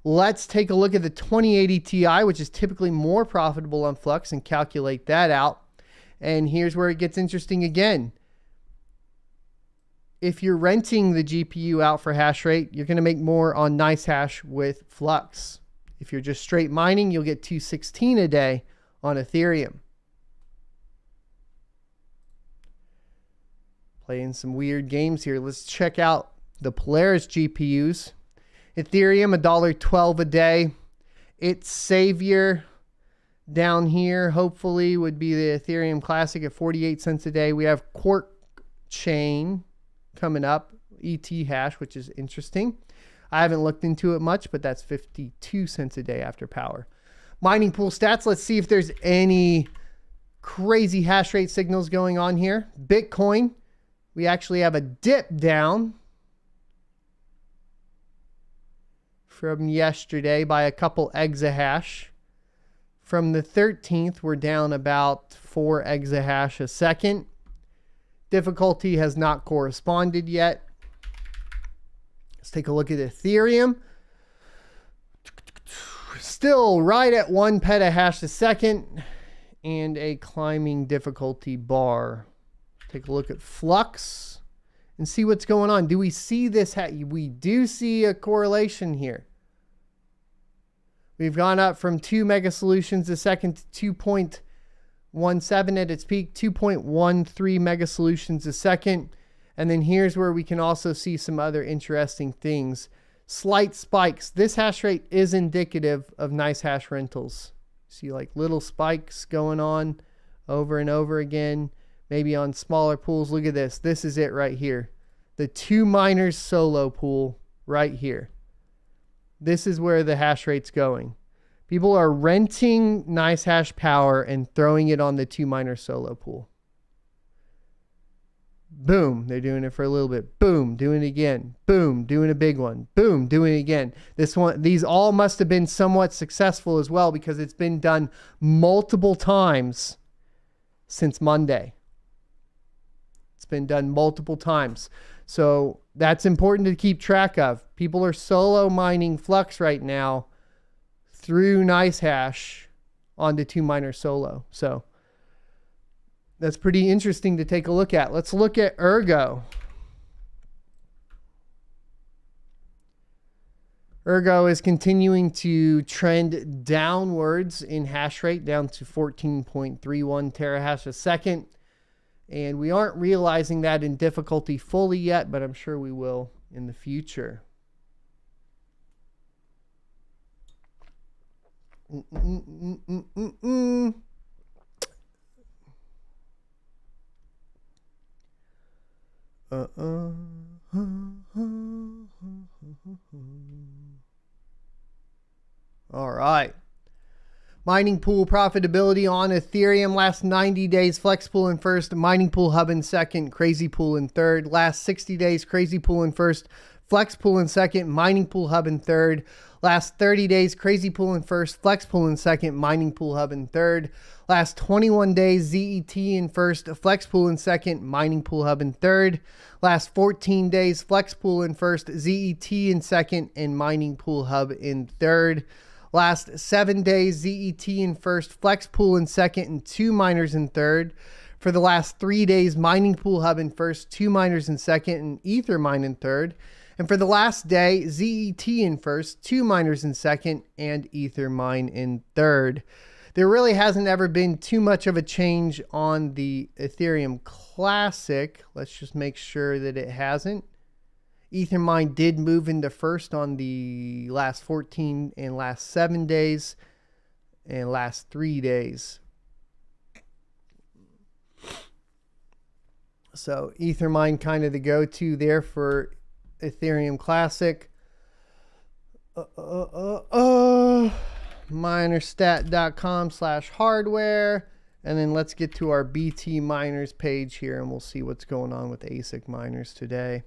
Let's take a look at the 2080 Ti, which is typically more profitable on Flux, and calculate that out. And here's where it gets interesting again. If you're renting the GPU out for hash rate, you're going to make more on NiceHash with Flux. If you're just straight mining, you'll get 216 a day on Ethereum. Playing some weird games here. Let's check out the Polaris GPUs. Ethereum, $1.12 a day. Its savior down here, hopefully, would be the Ethereum Classic at 48 cents a day. We have Quark Chain coming up, ETH hash, which is interesting. I haven't looked into it much, but that's 52 cents a day after power. Mining pool stats. Let's see if there's any crazy hash rate signals going on here. Bitcoin, we actually have a dip down from yesterday by a couple exahash. From the 13th, we're down about 4 exahash a second. Difficulty has not corresponded yet. Let's take a look at Ethereum. Still right at 1 petahash a second and a climbing difficulty bar. Take a look at Flux and see what's going on. Do we see this? We do see a correlation here. We've gone up from 2 mega solutions a second to 2.17 at its peak, 2.13 mega solutions a second. And then here's where we can also see some other interesting things. Slight spikes. This hash rate is indicative of NiceHash rentals. See like little spikes going on over and over again, maybe on smaller pools. Look at this. This is it right here. The 2 miners solo pool right here. This is where the hash rate's going. People are renting NiceHash power and throwing it on the 2 miner solo pool. Boom, they're doing it for a little bit. Boom, doing it again. Boom, doing a big one. Boom, doing it again. These all must have been somewhat successful as well because it's been done multiple times since Monday. It's been done multiple times. So that's important to keep track of. People are solo mining Flux right now through NiceHash onto 2 miner solo. So that's pretty interesting to take a look at. Let's look at Ergo. Ergo is continuing to trend downwards in hash rate, down to 14.31 terahash a second. And we aren't realizing that in difficulty fully yet, but I'm sure we will in the future. All right. Mining pool profitability on Ethereum. Last 90 days, Flex Pool in first, Mining Pool Hub in second, Crazy Pool in third. Last 60 days, Crazy Pool in first, Flex Pool in second, Mining Pool Hub in third. Last 30 days, Crazy Pool in first, Flex Pool in second, Mining Pool Hub in third. Last 21 days, ZET in first, Flex Pool in second, Mining Pool Hub in third. Last 14 days, Flex Pool in first, ZET in second, and Mining Pool Hub in third. Last 7 days, ZET in first, Flex Pool in second, and 2 miners in third. For the last 3 days, Mining Pool Hub in first, 2 miners in second, and Ether Mine in third. And for the last day, ZET in first, 2 miners in second, and Ether Mine in third. There really hasn't ever been too much of a change on the Ethereum Classic. Let's just make sure that it hasn't. Ethermine did move into first on the last 14 and last 7 days and last 3 days. So Ethermine kind of the go-to there for Ethereum Classic. Minerstat.com/hardware. And then let's get to our BT miners page here and we'll see what's going on with ASIC miners today.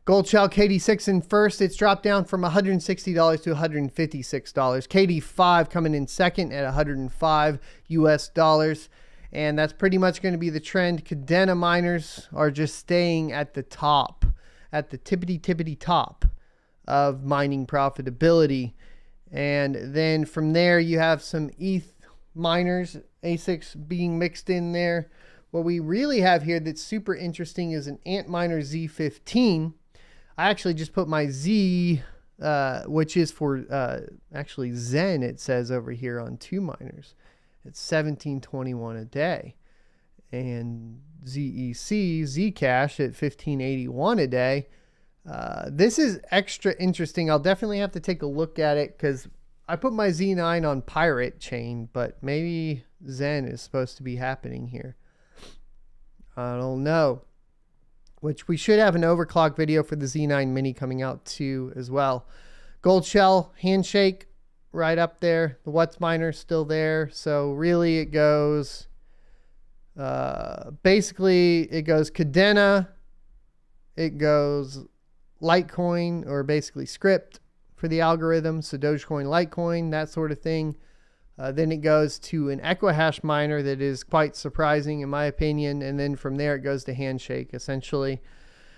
Gold Shell KD6 in first. It's dropped down from $160 to $156. KD5 coming in second at $105 US. And that's pretty much going to be the trend. Cadena miners are just staying at the top, at the tippity top of mining profitability. And then from there, you have some ETH miners, ASICs being mixed in there. What we really have here that's super interesting is an Antminer Z15. I actually just put my Z, which is for actually Zen, it says over here on 2 miners. It's 1721 a day. And ZEC, Zcash at 1581 a day. This is extra interesting. I'll definitely have to take a look at it because I put my Z9 on Pirate Chain, but maybe Zen is supposed to be happening here. I don't know. Which we should have an overclock video for the Z9 Mini coming out too as well. Gold Shell, Handshake, right up there. The What's Miner still there. So really it goes, basically it goes Cadena, it goes Litecoin, or basically script for the algorithm. So Dogecoin, Litecoin, that sort of thing. Then it goes to an Equihash miner that is quite surprising in my opinion. And then from there it goes to Handshake essentially.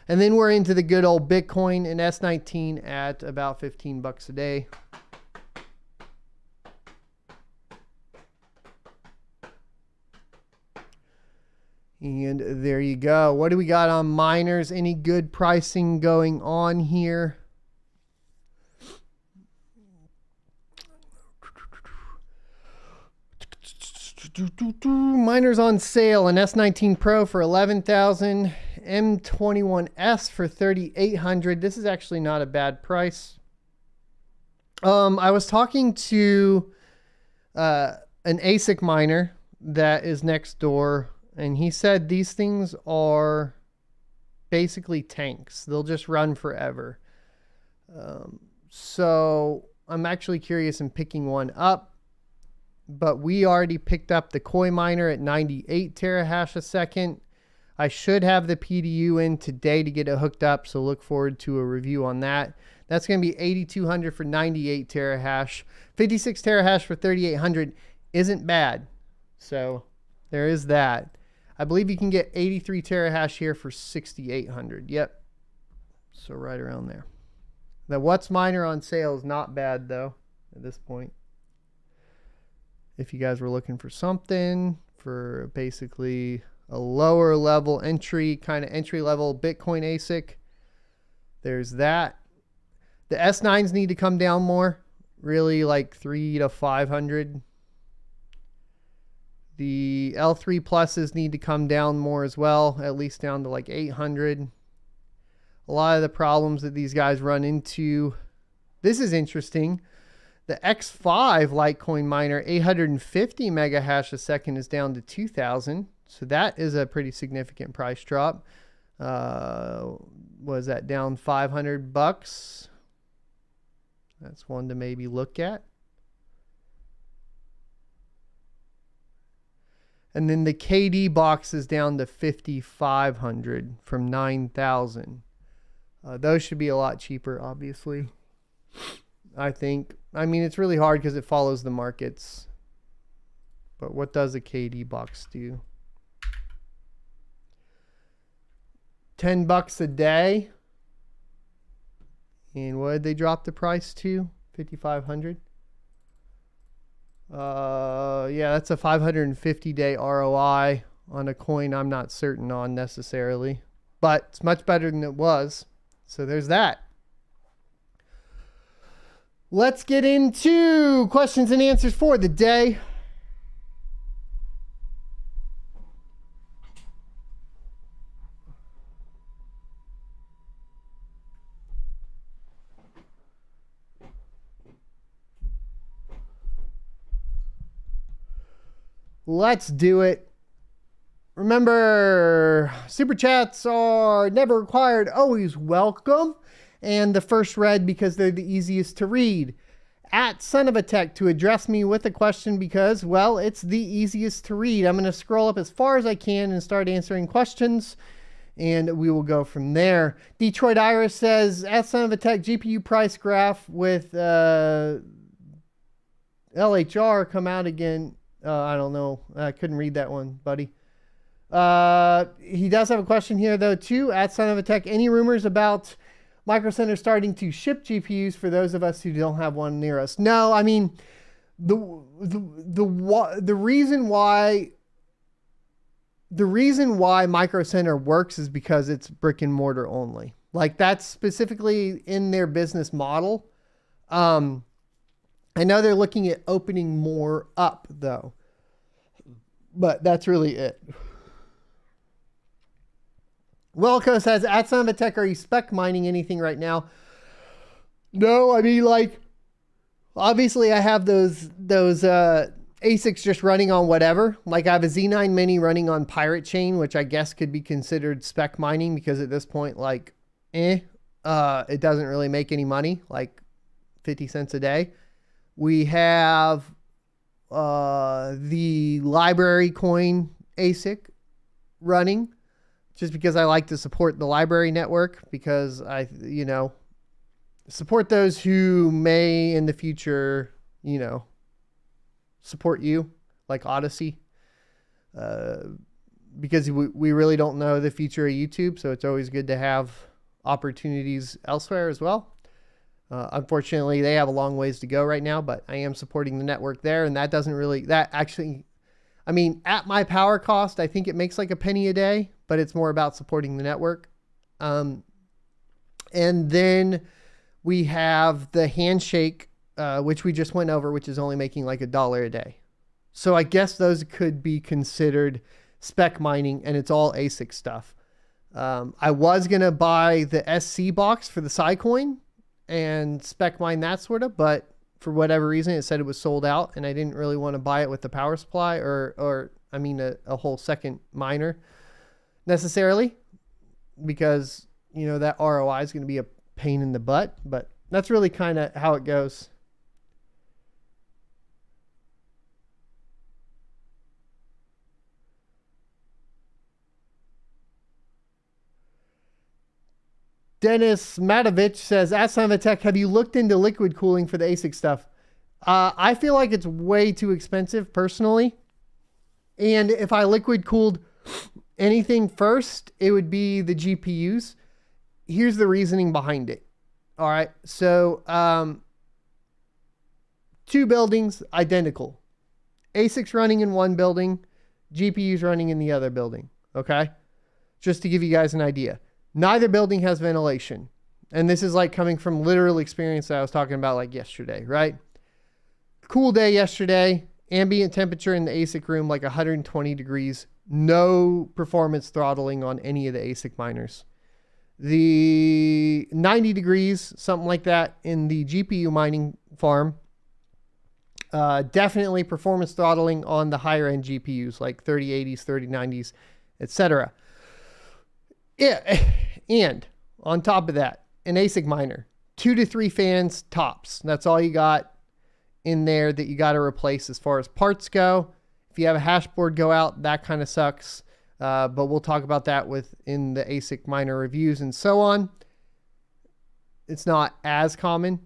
And then we're into the good old Bitcoin and S19 at about 15 bucks a day. And there you go. What do we got on miners? Any good pricing going on here? Miners on sale, an S19 Pro for $11,000, M21S for $3,800. This is actually not a bad price. I was talking to an ASIC miner that is next door, and he said these things are basically tanks. They'll just run forever. So I'm actually curious in picking one up. But we already picked up the Koi miner at 98 terahash a second. I should have the PDU in today to get it hooked up, so look forward to a review on that. That's going to be 8,200 for 98 terahash. 56 terahash for 3,800 isn't bad. So there is that. I believe you can get 83 terahash here for 6,800. Yep. So right around there. The What's Miner on sale is not bad though at this point. If you guys were looking for something for basically a lower level entry, kind of entry level Bitcoin ASIC, there's that. The S9s need to come down more, really like 300 to 500. The L3 pluses need to come down more as well, at least down to like 800. A lot of the problems that these guys run into. This is interesting. The X5 Litecoin miner, 850 mega hash a second, is down to 2,000. So that is a pretty significant price drop. Was that down 500 bucks? That's one to maybe look at. And then the KD box is down to 5,500 from 9,000. Those should be a lot cheaper, obviously. I think. I mean, it's really hard because it follows the markets. But what does a KD box do? $10 a day. And what did they drop the price to? 5,500. Yeah, that's a 550-day ROI on a coin I'm not certain on necessarily. But it's much better than it was. So there's that. Let's get into questions and answers for the day. Let's do it. Remember, super chats are never required, always welcome. And the first read because they're the easiest to read. At Son of a Tech to address me with a question because, well, it's the easiest to read. I'm going to scroll up as far as I can and start answering questions, and we will go from there. Detroit Iris says, at Son of a Tech, GPU price graph with LHR come out again. I don't know. I couldn't read that one, buddy. He does have a question here, though, too. At Son of a Tech, any rumors about Micro Center starting to ship GPUs for those of us who don't have one near us? No, I mean, the reason why Micro Center works is because it's brick and mortar only. Like, that's specifically in their business model. I know they're looking at opening more up, though. But that's really it. Wilco says, at Son of a Tech, are you spec mining anything right now? No, I mean, like, obviously I have those ASICs just running on whatever. Like, I have a Z9 Mini running on Pirate Chain, which I guess could be considered spec mining because at this point, like, it doesn't really make any money, like 50 cents a day. We have the library coin ASIC running just because I like to support the library network because I, support those who may in the future, support you, like Odyssey. Because we really don't know the future of YouTube, so it's always good to have opportunities elsewhere as well. Unfortunately, they have a long ways to go right now, but I am supporting the network there, and that actually, I mean, at my power cost, I think it makes like a penny a day, but it's more about supporting the network. And then we have the Handshake, which we just went over, which is only making like $1 a day. So I guess those could be considered spec mining, and it's all ASIC stuff. I was going to buy the SC box for the Scicoin and spec mine that sort of, but for whatever reason, it said it was sold out, and I didn't really want to buy it with the power supply or a whole second miner necessarily, because, that ROI is going to be a pain in the butt, but that's really kind of how it goes. Dennis Matovich says, at Son of a Tech, have you looked into liquid cooling for the ASIC stuff? I feel like it's way too expensive personally. And if I liquid cooled anything first, it would be the GPUs. Here's the reasoning behind it. All right. So, 2 buildings, identical. ASICs running in one building, GPUs running in the other building. Okay. Just to give you guys an idea. Neither building has ventilation. And this is like coming from literal experience that I was talking about like yesterday, right? Cool day yesterday, ambient temperature in the ASIC room, like 120 degrees, no performance throttling on any of the ASIC miners. The 90 degrees, something like that in the GPU mining farm, definitely performance throttling on the higher end GPUs, like 3080s, 3090s, etc. Yeah, and on top of that, an ASIC miner, 2 to 3 fans tops. That's all you got in there that you got to replace as far as parts go. If you have a hash board go out, that kind of sucks. But we'll talk about that in the ASIC miner reviews and so on. it's not as common.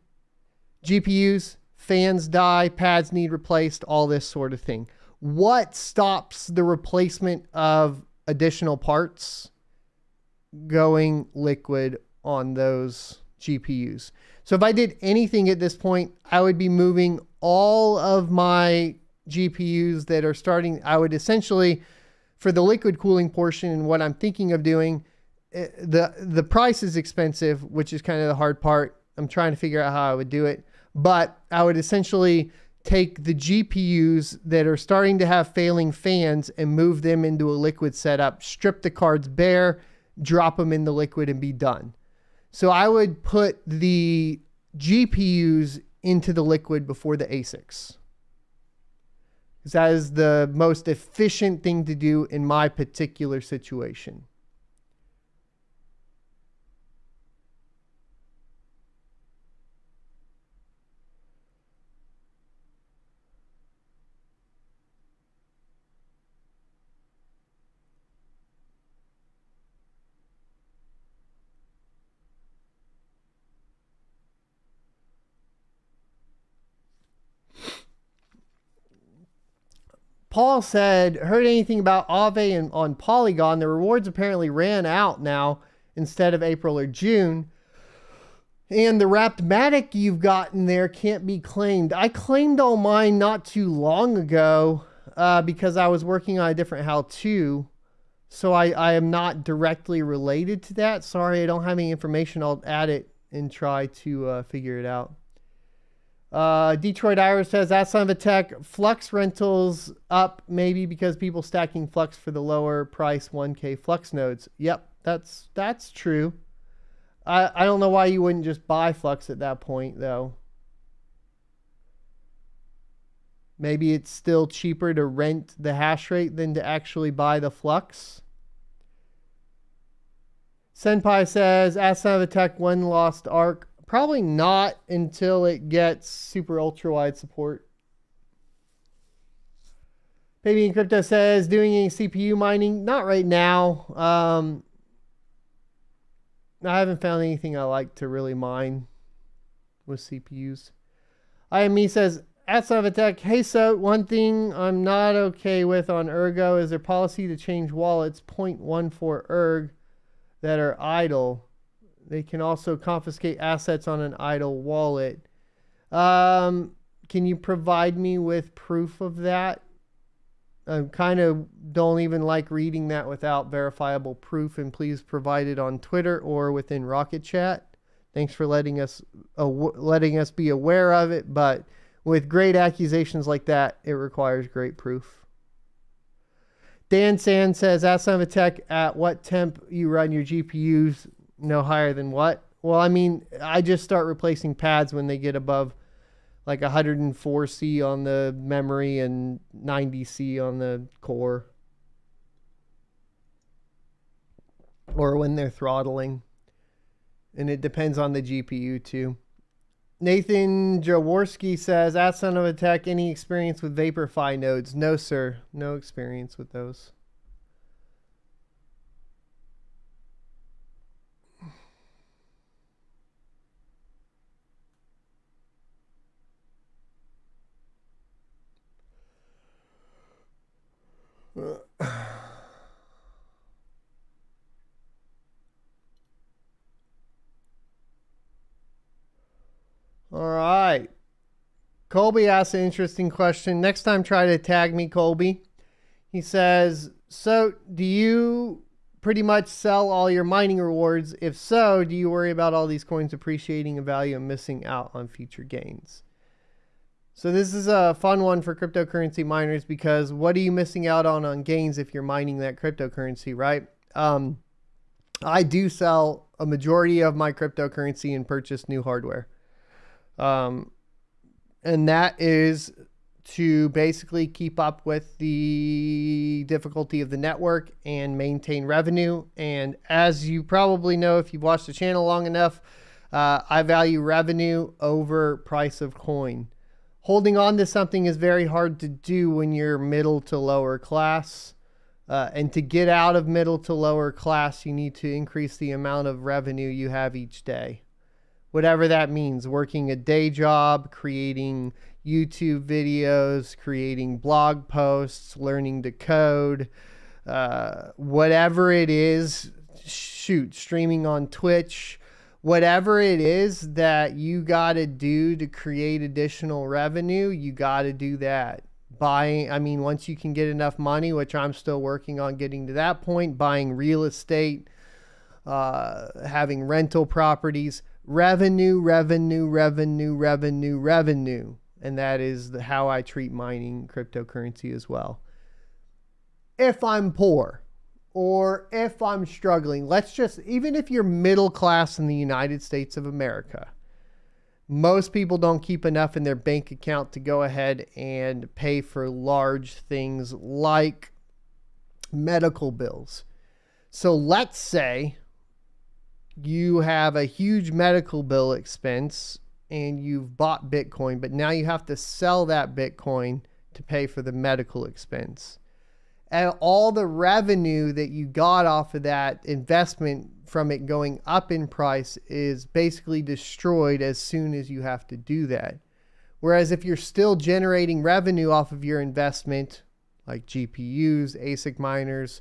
GPUs, fans die, pads need replaced, all this sort of thing. What stops the replacement of additional parts going liquid on those GPUs? So if I did anything at this point, I would be moving all of my GPUs that are starting. I would essentially, for the liquid cooling portion and what I'm thinking of doing, the price is expensive, which is kind of the hard part. I'm trying to figure out how I would do it, but I would essentially take the GPUs that are starting to have failing fans and move them into a liquid setup, strip the cards bare, drop them in the liquid and be done. So I would put the GPUs into the liquid before the ASICs. Because that is the most efficient thing to do in my particular situation. Paul said, heard anything about Aave and on Polygon? The rewards apparently ran out now instead of April or June. And the wrapped Matic you've gotten there can't be claimed. I claimed all mine not too long ago because I was working on a different how-to. So I am not directly related to that. Sorry, I don't have any information. I'll add it and try to figure it out. Detroit Irish says, that son of a tech, Flux rentals up maybe because people stacking Flux for the lower price 1K Flux nodes. Yep, that's true. I don't know why you wouldn't just buy Flux at that point though. Maybe it's still cheaper to rent the hash rate than to actually buy the Flux. Senpai says, ask son of a tech, when lost arc. Probably not until it gets super ultra wide support. Baby in Crypto says, doing any CPU mining? Not right now. I haven't found anything I like to really mine with CPUs. IME says, at son of a tech, hey, so one thing I'm not okay with on Ergo is their policy to change wallets 0.14 ERG that are idle. They can also confiscate assets on an idle wallet. Can you provide me with proof of that? I kind of don't even like reading that without verifiable proof, and please provide it on Twitter or within Rocket Chat. Thanks for letting us be aware of it, but with great accusations like that, it requires great proof. Dan Sand says, ask son of a tech, at what temp you run your GPUs? No higher than what? Well, I mean, I just start replacing pads when they get above like 104C on the memory and 90C on the core. Or when they're throttling. And it depends on the GPU too. Nathan Jaworski says, ask son of a tech, any experience with Vaporfy nodes? No, sir. No experience with those. All right. Colby asked an interesting question. Next time, try to tag me, Colby. He says, so do you pretty much sell all your mining rewards? If so, do you worry about all these coins appreciating in value and missing out on future gains? So this is a fun one for cryptocurrency miners, because what are you missing out on gains if you're mining that cryptocurrency, right? I do sell a majority of my cryptocurrency and purchase new hardware. And that is to basically keep up with the difficulty of the network and maintain revenue. And as you probably know, if you've watched the channel long enough, I value revenue over price of coin. Holding on to something is very hard to do when you're middle to lower class. And to get out of middle to lower class, you need to increase the amount of revenue you have each day, whatever that means, working a day job, creating YouTube videos, creating blog posts, learning to code, whatever it is, shoot, streaming on Twitch, whatever it is that you got to do to create additional revenue, you got to do that. Buying, I mean, once you can get enough money, which I'm still working on getting to that point, buying real estate, having rental properties, revenue. And that is how I treat mining cryptocurrency as well. If I'm poor or if I'm struggling, even if you're middle class in the United States of America, most people don't keep enough in their bank account to go ahead and pay for large things like medical bills. So let's say you have a huge medical bill expense and you've bought Bitcoin, but now you have to sell that Bitcoin to pay for the medical expense. And all the revenue that you got off of that investment from it going up in price is basically destroyed as soon as you have to do that. Whereas if you're still generating revenue off of your investment, like GPUs, ASIC miners,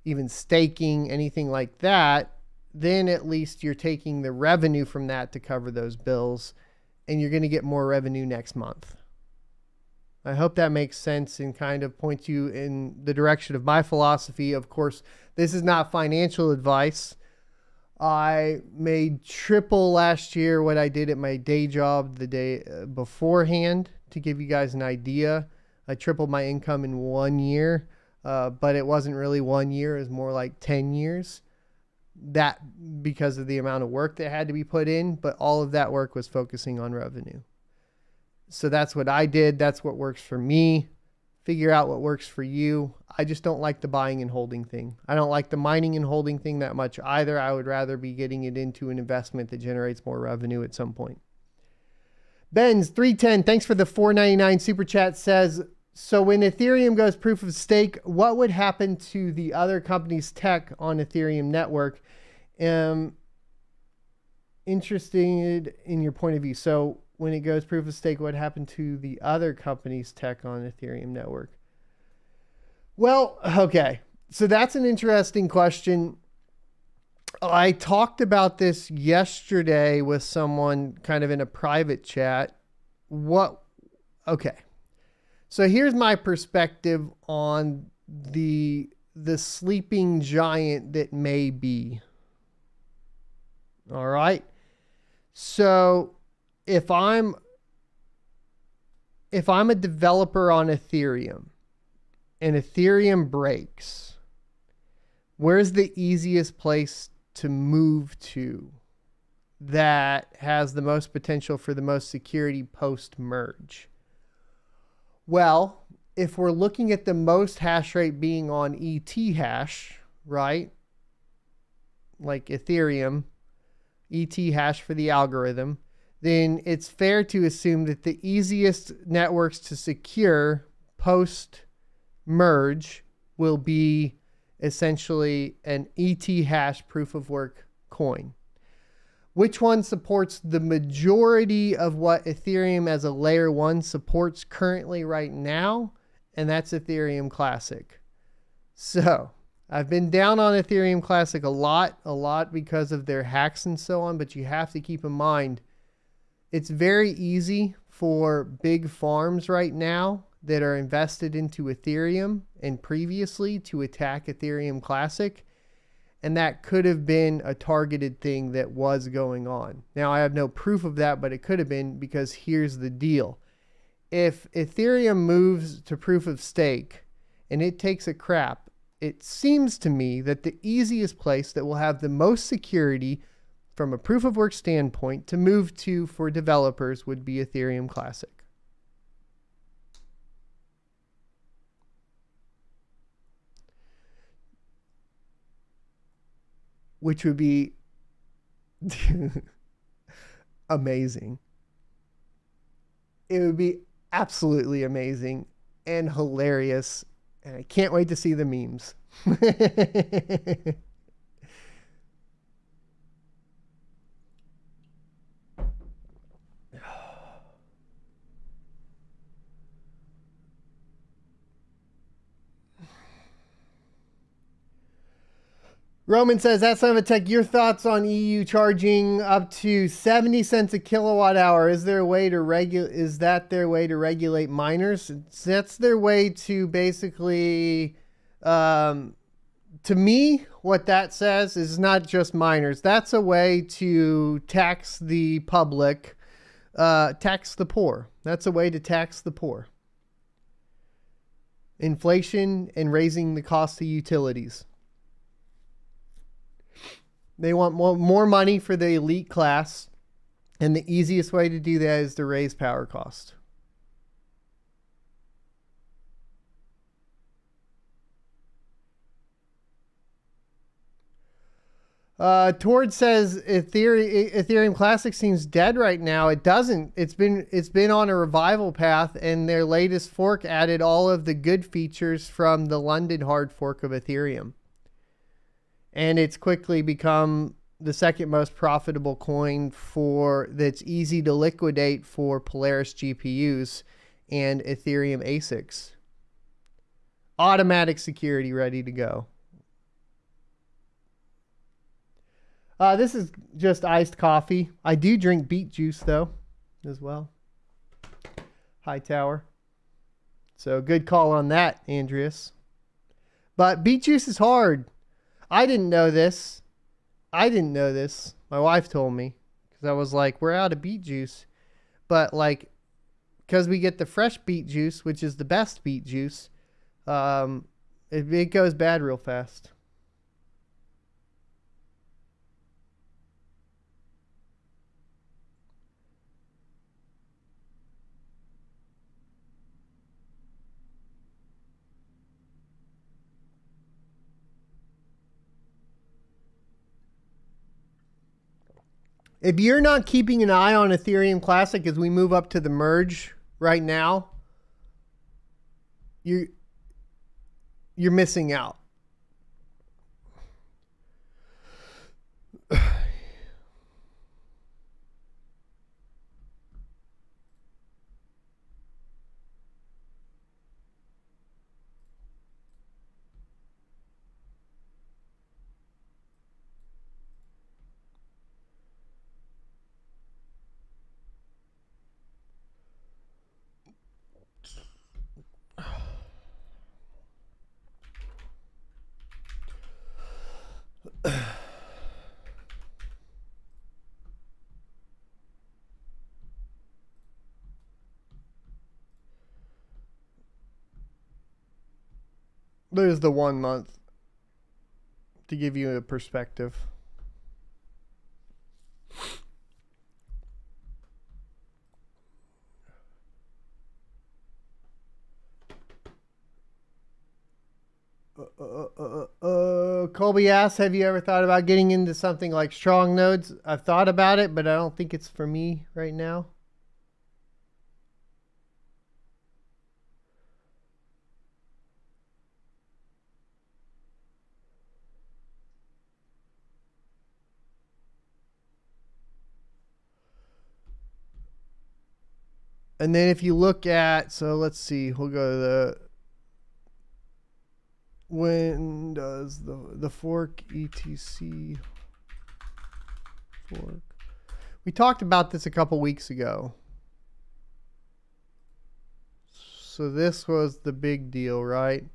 even staking, anything like that, then at least you're taking the revenue from that to cover those bills, and you're going to get more revenue next month. I hope that makes sense and kind of points you in the direction of my philosophy. Of course, this is not financial advice. I made triple last year what I did at my day job the day beforehand. To give you guys an idea, I tripled my income in 1 year, but it wasn't really 1 year. It was more like 10 years. That because of the amount of work that had to be put in, but all of that work was focusing on revenue. So that's what I did. That's what works for me. Figure out what works for you. I just don't like the buying and holding thing. I don't like the mining and holding thing that much either. I would rather be getting it into an investment that generates more revenue at some point. Ben's 310, thanks for the $4.99 super chat, says, so when Ethereum goes proof of stake, what would happen to the other company's tech on Ethereum network? Interested in your point of view. So when it goes proof of stake, what happened to the other company's tech on Ethereum network? Well, okay. So that's an interesting question. I talked about this yesterday with someone kind of in a private chat. Okay. So here's my perspective on the sleeping giant that may be. All right. So if I'm a developer on Ethereum and Ethereum breaks, where's the easiest place to move to that has the most potential for the most security post-merge? Well, if we're looking at the most hash rate being on ETH hash, right? Like Ethereum, ETH hash for the algorithm, then it's fair to assume that the easiest networks to secure post-merge will be essentially an ETH hash proof of work coin. Which one supports the majority of what Ethereum as a layer 1 supports currently right now? And that's Ethereum Classic. So I've been down on Ethereum Classic a lot because of their hacks and so on, but you have to keep in mind, it's very easy for big farms right now that are invested into Ethereum and previously to attack Ethereum Classic. And that could have been a targeted thing that was going on. Now, I have no proof of that, but it could have been, because here's the deal. If Ethereum moves to proof of stake and it takes a crap, it seems to me that the easiest place that will have the most security from a proof of work standpoint to move to for developers would be Ethereum Classic. Which would be amazing. It would be absolutely amazing and hilarious. And I can't wait to see the memes. Roman says, that's son of a tech. Your thoughts on EU charging up to 70 cents a kilowatt hour? Is there a way to Is that their way to regulate miners? That's their way to basically, to me, what that says is not just miners. That's a way to tax the public, tax the poor. That's a way to tax the poor. Inflation and raising the cost of utilities. They want more money for the elite class, and the easiest way to do that is to raise power cost. Tord says Ethereum Classic seems dead right now. It doesn't. It's been on a revival path, and their latest fork added all of the good features from the London hard fork of Ethereum. And it's quickly become the second most profitable coin that's easy to liquidate for Polaris GPUs and Ethereum ASICs. Automatic security ready to go. This is just iced coffee. I do drink beet juice though, as well. High Tower. So good call on that, Andreas. But beet juice is hard. I didn't know this. My wife told me, because I was like, we're out of beet juice. But like, because we get the fresh beet juice, which is the best beet juice, it goes bad real fast. If you're not keeping an eye on Ethereum Classic as we move up to the merge right now, you're missing out. There's the 1 month to give you a perspective. Colby asks, have you ever thought about getting into something like strong nodes? I've thought about it, but I don't think it's for me right now. And then if you look at, so let's see, we'll go to the, when does the fork ETC fork? We talked about this a couple weeks ago. So this was the big deal, right?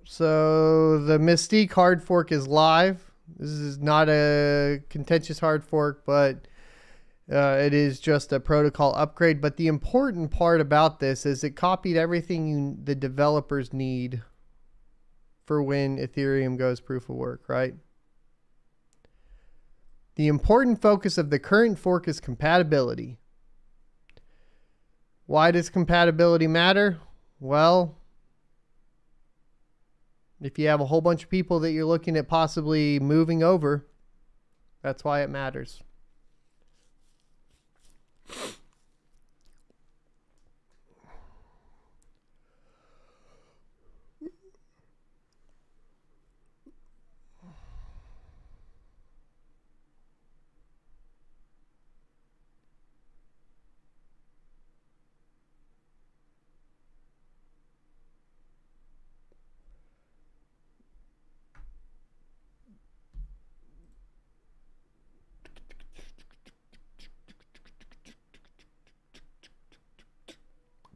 So the Mystique hard fork is live. This is not a contentious hard fork, but it is just a protocol upgrade. But the important part about this is it copied everything the developers need for when Ethereum goes proof of work, right? The important focus of the current fork is compatibility. Why does compatibility matter? Well, if you have a whole bunch of people that you're looking at possibly moving over, that's why it matters.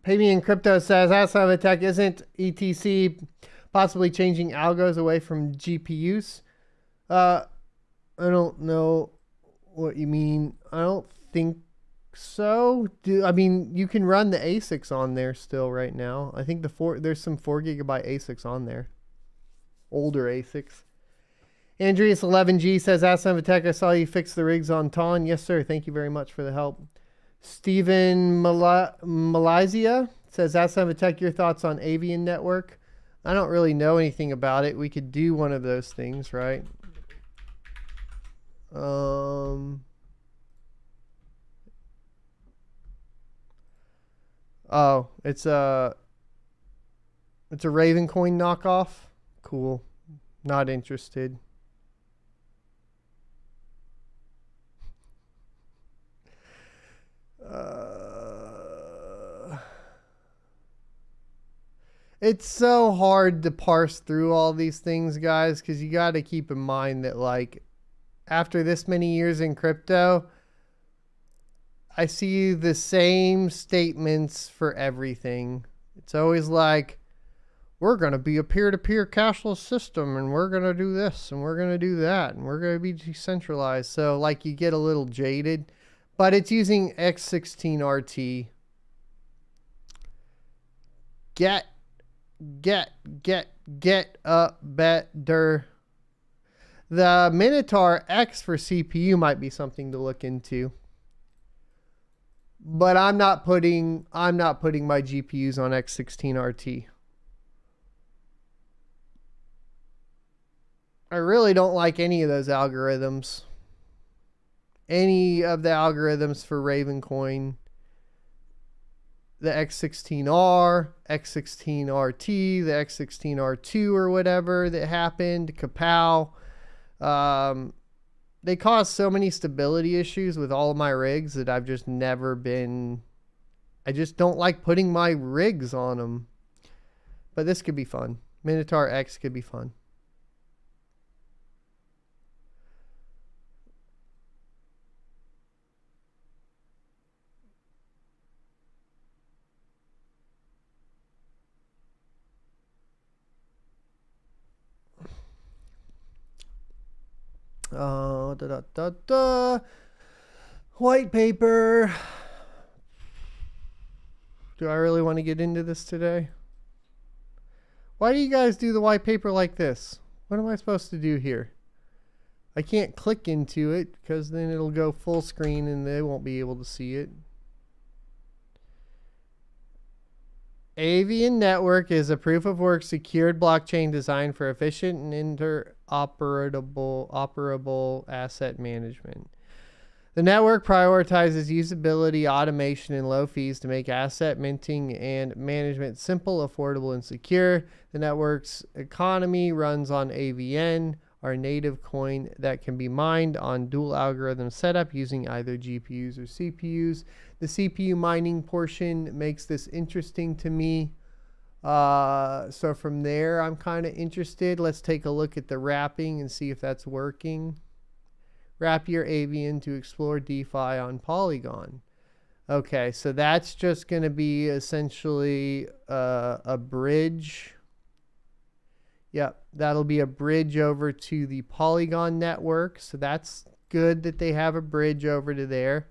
Pay Me in Crypto says, Asava Tech, isn't ETC possibly changing algos away from GPUs? I don't know what you mean. I don't think so. I mean, you can run the ASICs on there still right now. I think there's some 4 gigabyte ASICs on there. Older ASICs. Andreas11G says, Asava Tech, I saw you fix the rigs on Ton. Yes, sir. Thank you very much for the help. Steven Malaysia says, Asava Tech, your thoughts on Avian Network? I don't really know anything about it. We could do one of those things, right? Oh, it's a Ravencoin knockoff. Cool. Not interested. It's so hard to parse through all these things, guys, because you got to keep in mind that, like, after this many years in crypto, I see the same statements for everything. It's always like, we're going to be a peer-to-peer cashless system, and we're going to do this, and we're going to do that, and we're going to be decentralized. So, like, you get a little jaded. But it's using X16RT. Get up better. The Minotaur X for CPU might be something to look into. But I'm not putting my GPUs on X16RT. I really don't like any of those algorithms. Any of the algorithms for Ravencoin. The X16R, X16RT, the X16R2 or whatever that happened, Kapow. They cause so many stability issues with all of my rigs that I've just never been... I just don't like putting my rigs on them. But this could be fun. Minotaur X could be fun. White paper. Do I really want to get into this today? Why do you guys do the white paper like this? What am I supposed to do here? I can't click into it because then it'll go full screen and they won't be able to see it. Avian Network is a proof-of-work secured blockchain designed for efficient and interoperable asset management. The network prioritizes usability, automation, and low fees to make asset minting and management simple, affordable, and secure. The network's economy runs on AVN, our native coin that can be mined on dual algorithm setup using either GPUs or CPUs. The CPU mining portion makes this interesting to me. So from there, I'm kind of interested. Let's take a look at the wrapping and see if that's working. Wrap your Avian to explore DeFi on Polygon. Okay, so that's just going to be essentially a bridge. Yep, that'll be a bridge over to the Polygon network. So that's good that they have a bridge over to there.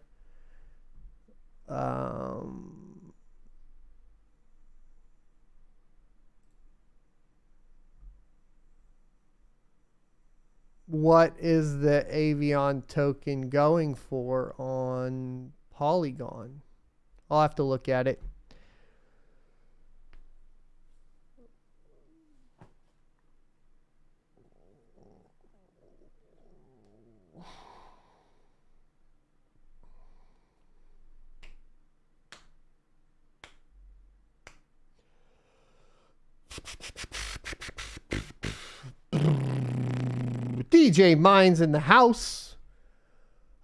What is the Avion token going for on Polygon? I'll have to look at it. DJ Mines in the house.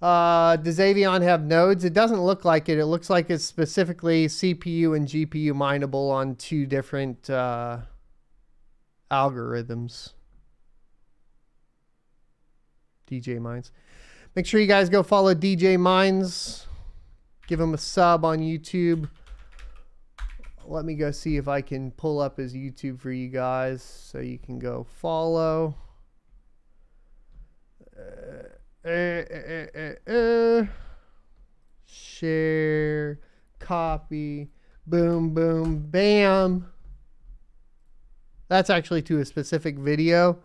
Does Avion have nodes? It doesn't look like it. It looks like it's specifically CPU and GPU mineable on two different algorithms. DJ Mines. Make sure you guys go follow DJ Mines. Give him a sub on YouTube. let me go see if I can pull up his YouTube for you guys so you can go follow. Share, copy, boom, boom, bam. That's actually to a specific video.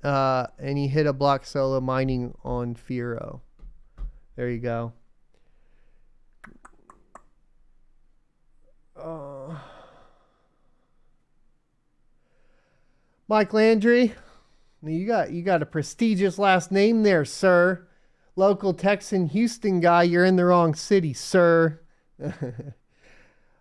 And he hit a block solo mining on Firo. There you go. Mike Landry, you got a prestigious last name there, sir. Local Texan Houston guy, you're in the wrong city, sir.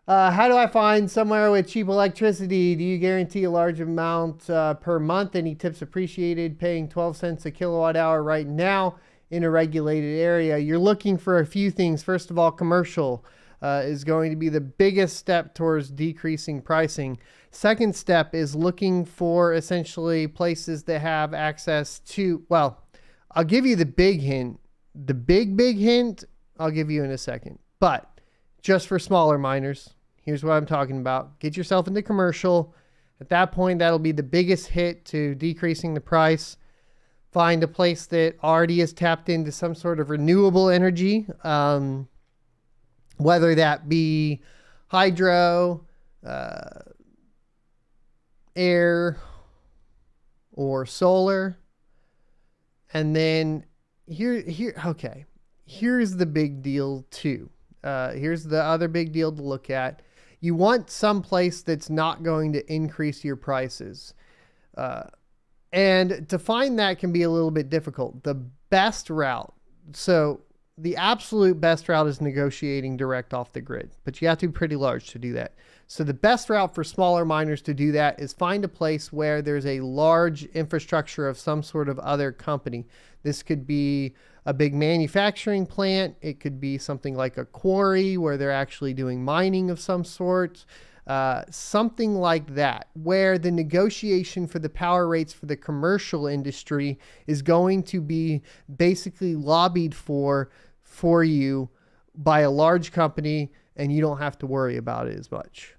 How do I find somewhere with cheap electricity? Do you guarantee a large amount per month? Any tips appreciated? Paying 12 cents a kilowatt hour right now in a regulated area. You're looking for a few things. First of all, commercial is going to be the biggest step towards decreasing pricing. Second step is looking for essentially places that have access to, well, I'll give you the big hint. The big hint I'll give you in a second. But just for smaller miners, here's what I'm talking about. Get yourself into commercial. At that point, that'll be the biggest hit to decreasing the price. Find a place that already is tapped into some sort of renewable energy, whether that be hydro, air, or solar. And then here's the big deal too. Here's the other big deal to look at. You want some place that's not going to increase your prices. And to find that can be a little bit difficult. The best route, so the absolute best route is negotiating direct off the grid, but you have to be pretty large to do that. So the best route for smaller miners to do that is find a place where there's a large infrastructure of some sort of other company. This could be a big manufacturing plant. It could be something like a quarry where they're actually doing mining of some sort. Something like that, where the negotiation for the power rates for the commercial industry is going to be basically lobbied for you by a large company, and you don't have to worry about it as much.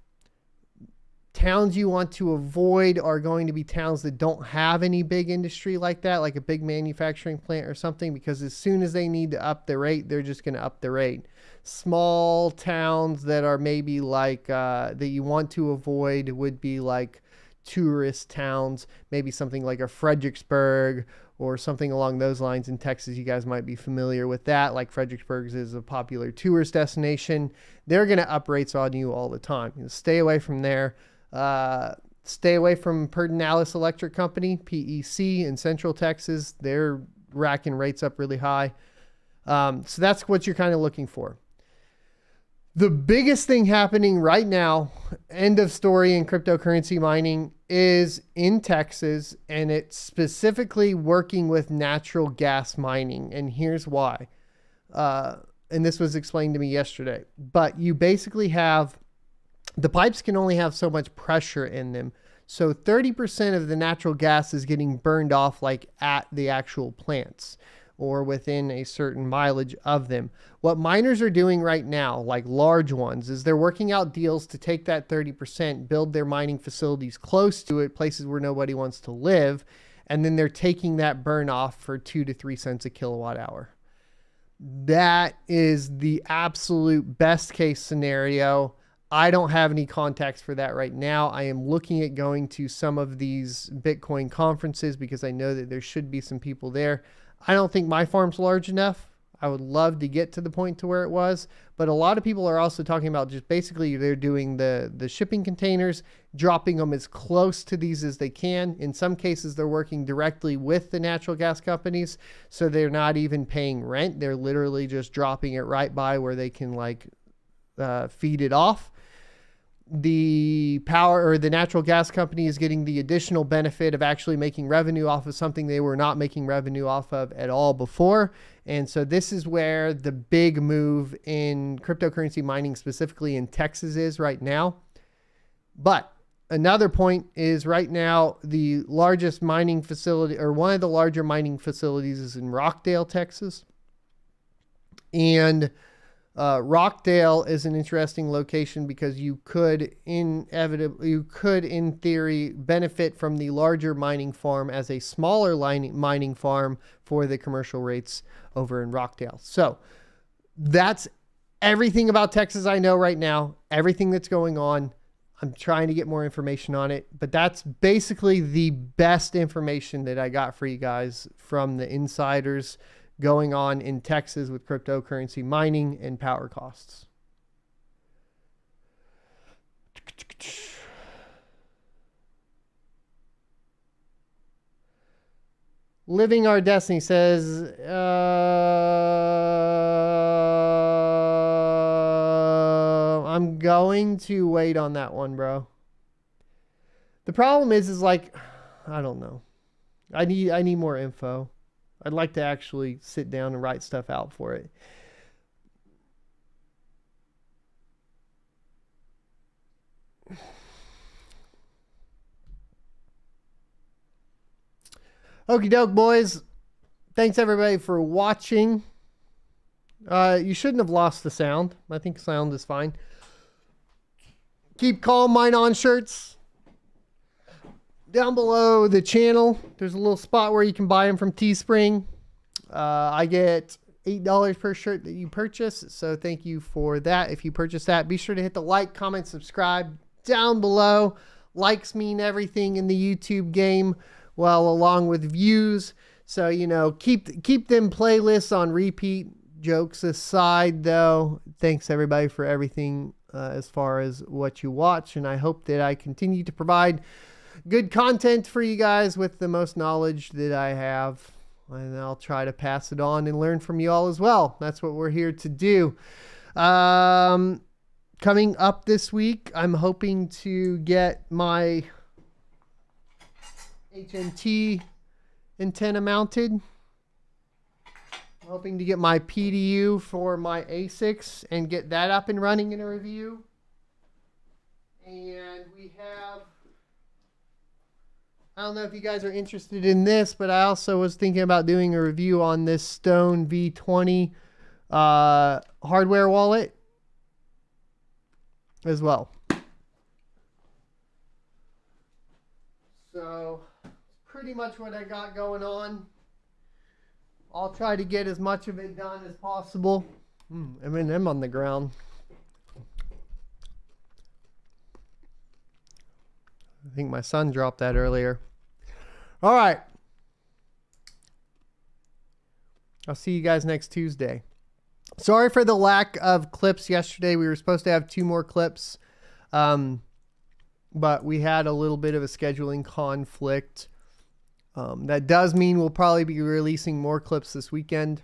Towns you want to avoid are going to be towns that don't have any big industry like that, like a big manufacturing plant or something, because as soon as they need to up the rate, they're just going to up the rate. Small towns that are maybe like that you want to avoid would be like tourist towns, maybe something like a Fredericksburg or something along those lines in Texas. You guys might be familiar with that. Like Fredericksburg is a popular tourist destination. They're going to up rates on you all the time. Stay away from there. Stay away from Pedernales Electric Company, PEC, in Central Texas. They're racking rates up really high. So that's what you're kind of looking for. The biggest thing happening right now, end of story in cryptocurrency mining, is in Texas, and it's specifically working with natural gas mining. And here's why. And this was explained to me yesterday. But you basically have, the pipes can only have so much pressure in them. So 30% of the natural gas is getting burned off like at the actual plants or within a certain mileage of them. What miners are doing right now, like large ones, is they're working out deals to take that 30%, build their mining facilities close to it, places where nobody wants to live, and then they're taking that burn off for 2 to 3 cents a kilowatt hour. That is the absolute best case scenario. I don't have any contacts for that right now. I am looking at going to some of these Bitcoin conferences because I know that there should be some people there. I don't think my farm's large enough. I would love to get to the point to where it was, but a lot of people are also talking about just basically they're doing the shipping containers, dropping them as close to these as they can. In some cases, they're working directly with the natural gas companies, so they're not even paying rent. They're literally just dropping it right by where they can like feed it off. The power or the natural gas company is getting the additional benefit of actually making revenue off of something they were not making revenue off of at all before. And so this is where the big move in cryptocurrency mining, specifically in Texas, is right now. But another point is right now, the largest mining facility, or one of the larger mining facilities, is in Rockdale, Texas. And Rockdale is an interesting location because you could in theory benefit from the larger mining farm as a smaller mining farm for the commercial rates over in Rockdale. So that's everything about Texas I know right now, everything that's going on. I'm trying to get more information on it, but that's basically the best information that I got for you guys from the insiders going on in Texas with cryptocurrency mining and power costs. Living Our Destiny says, I'm going to wait on that one, bro. The problem is like, I don't know. I need more info. I'd like to actually sit down and write stuff out for it. Okie doke, boys. Thanks everybody for watching. You shouldn't have lost the sound. I think sound is fine. Keep calm, mine on shirts. Down below the channel, there's a little spot where you can buy them from Teespring. I get $8 per shirt that you purchase. So thank you for that. If you purchase that, be sure to hit the like, comment, subscribe down below. Likes mean everything in the YouTube game. Well, along with views. So, you know, keep them playlists on repeat. Jokes aside, though, thanks everybody for everything as far as what you watch. And I hope that I continue to provide good content for you guys with the most knowledge that I have. And I'll try to pass it on and learn from you all as well. That's what we're here to do. Coming up this week, I'm hoping to get my HNT antenna mounted. I'm hoping to get my PDU for my ASICs and get that up and running in a review. And we have, I don't know if you guys are interested in this, but I also was thinking about doing a review on this Stone V20 hardware wallet as well. So pretty much what I got going on. I'll try to get as much of it done as possible. M&M on the ground. I think my son dropped that earlier. All right. I'll see you guys next Tuesday. Sorry for the lack of clips yesterday. We were supposed to have 2 more clips. But we had a little bit of a scheduling conflict. That does mean we'll probably be releasing more clips this weekend.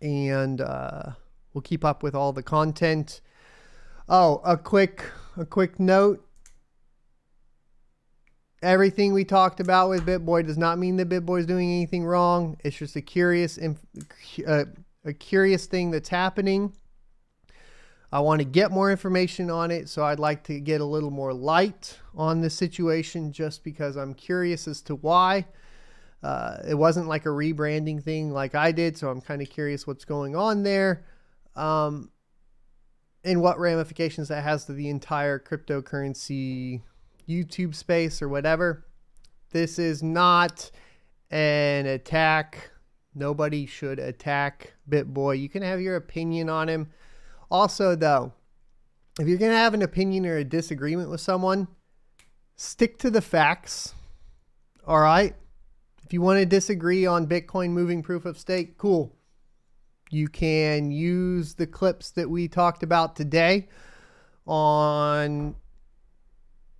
And we'll keep up with all the content. Oh, a quick note. Everything we talked about with BitBoy does not mean that BitBoy is doing anything wrong. It's just a curious thing that's happening. I want to get more information on it, so I'd like to get a little more light on the situation just because I'm curious as to why. It wasn't like a rebranding thing like I did, so I'm kind of curious what's going on there and what ramifications that has to the entire cryptocurrency YouTube space or whatever. This is not an attack. Nobody should attack BitBoy. You can have your opinion on him. Also, though, if you're going to have an opinion or a disagreement with someone, stick to the facts. All right? If you want to disagree on Bitcoin moving proof of stake, cool. You can use the clips that we talked about today on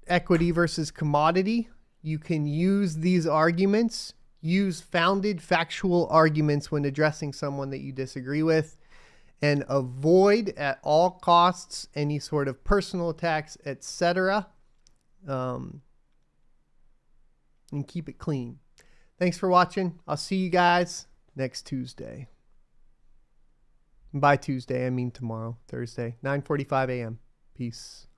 equity versus commodity. You can use these arguments, use founded factual arguments when addressing someone that you disagree with, and avoid at all costs any sort of personal attacks, etc. And keep it clean. Thanks for watching. I'll see you guys next Tuesday. And by Tuesday, I mean tomorrow, Thursday, 9:45 a.m. Peace.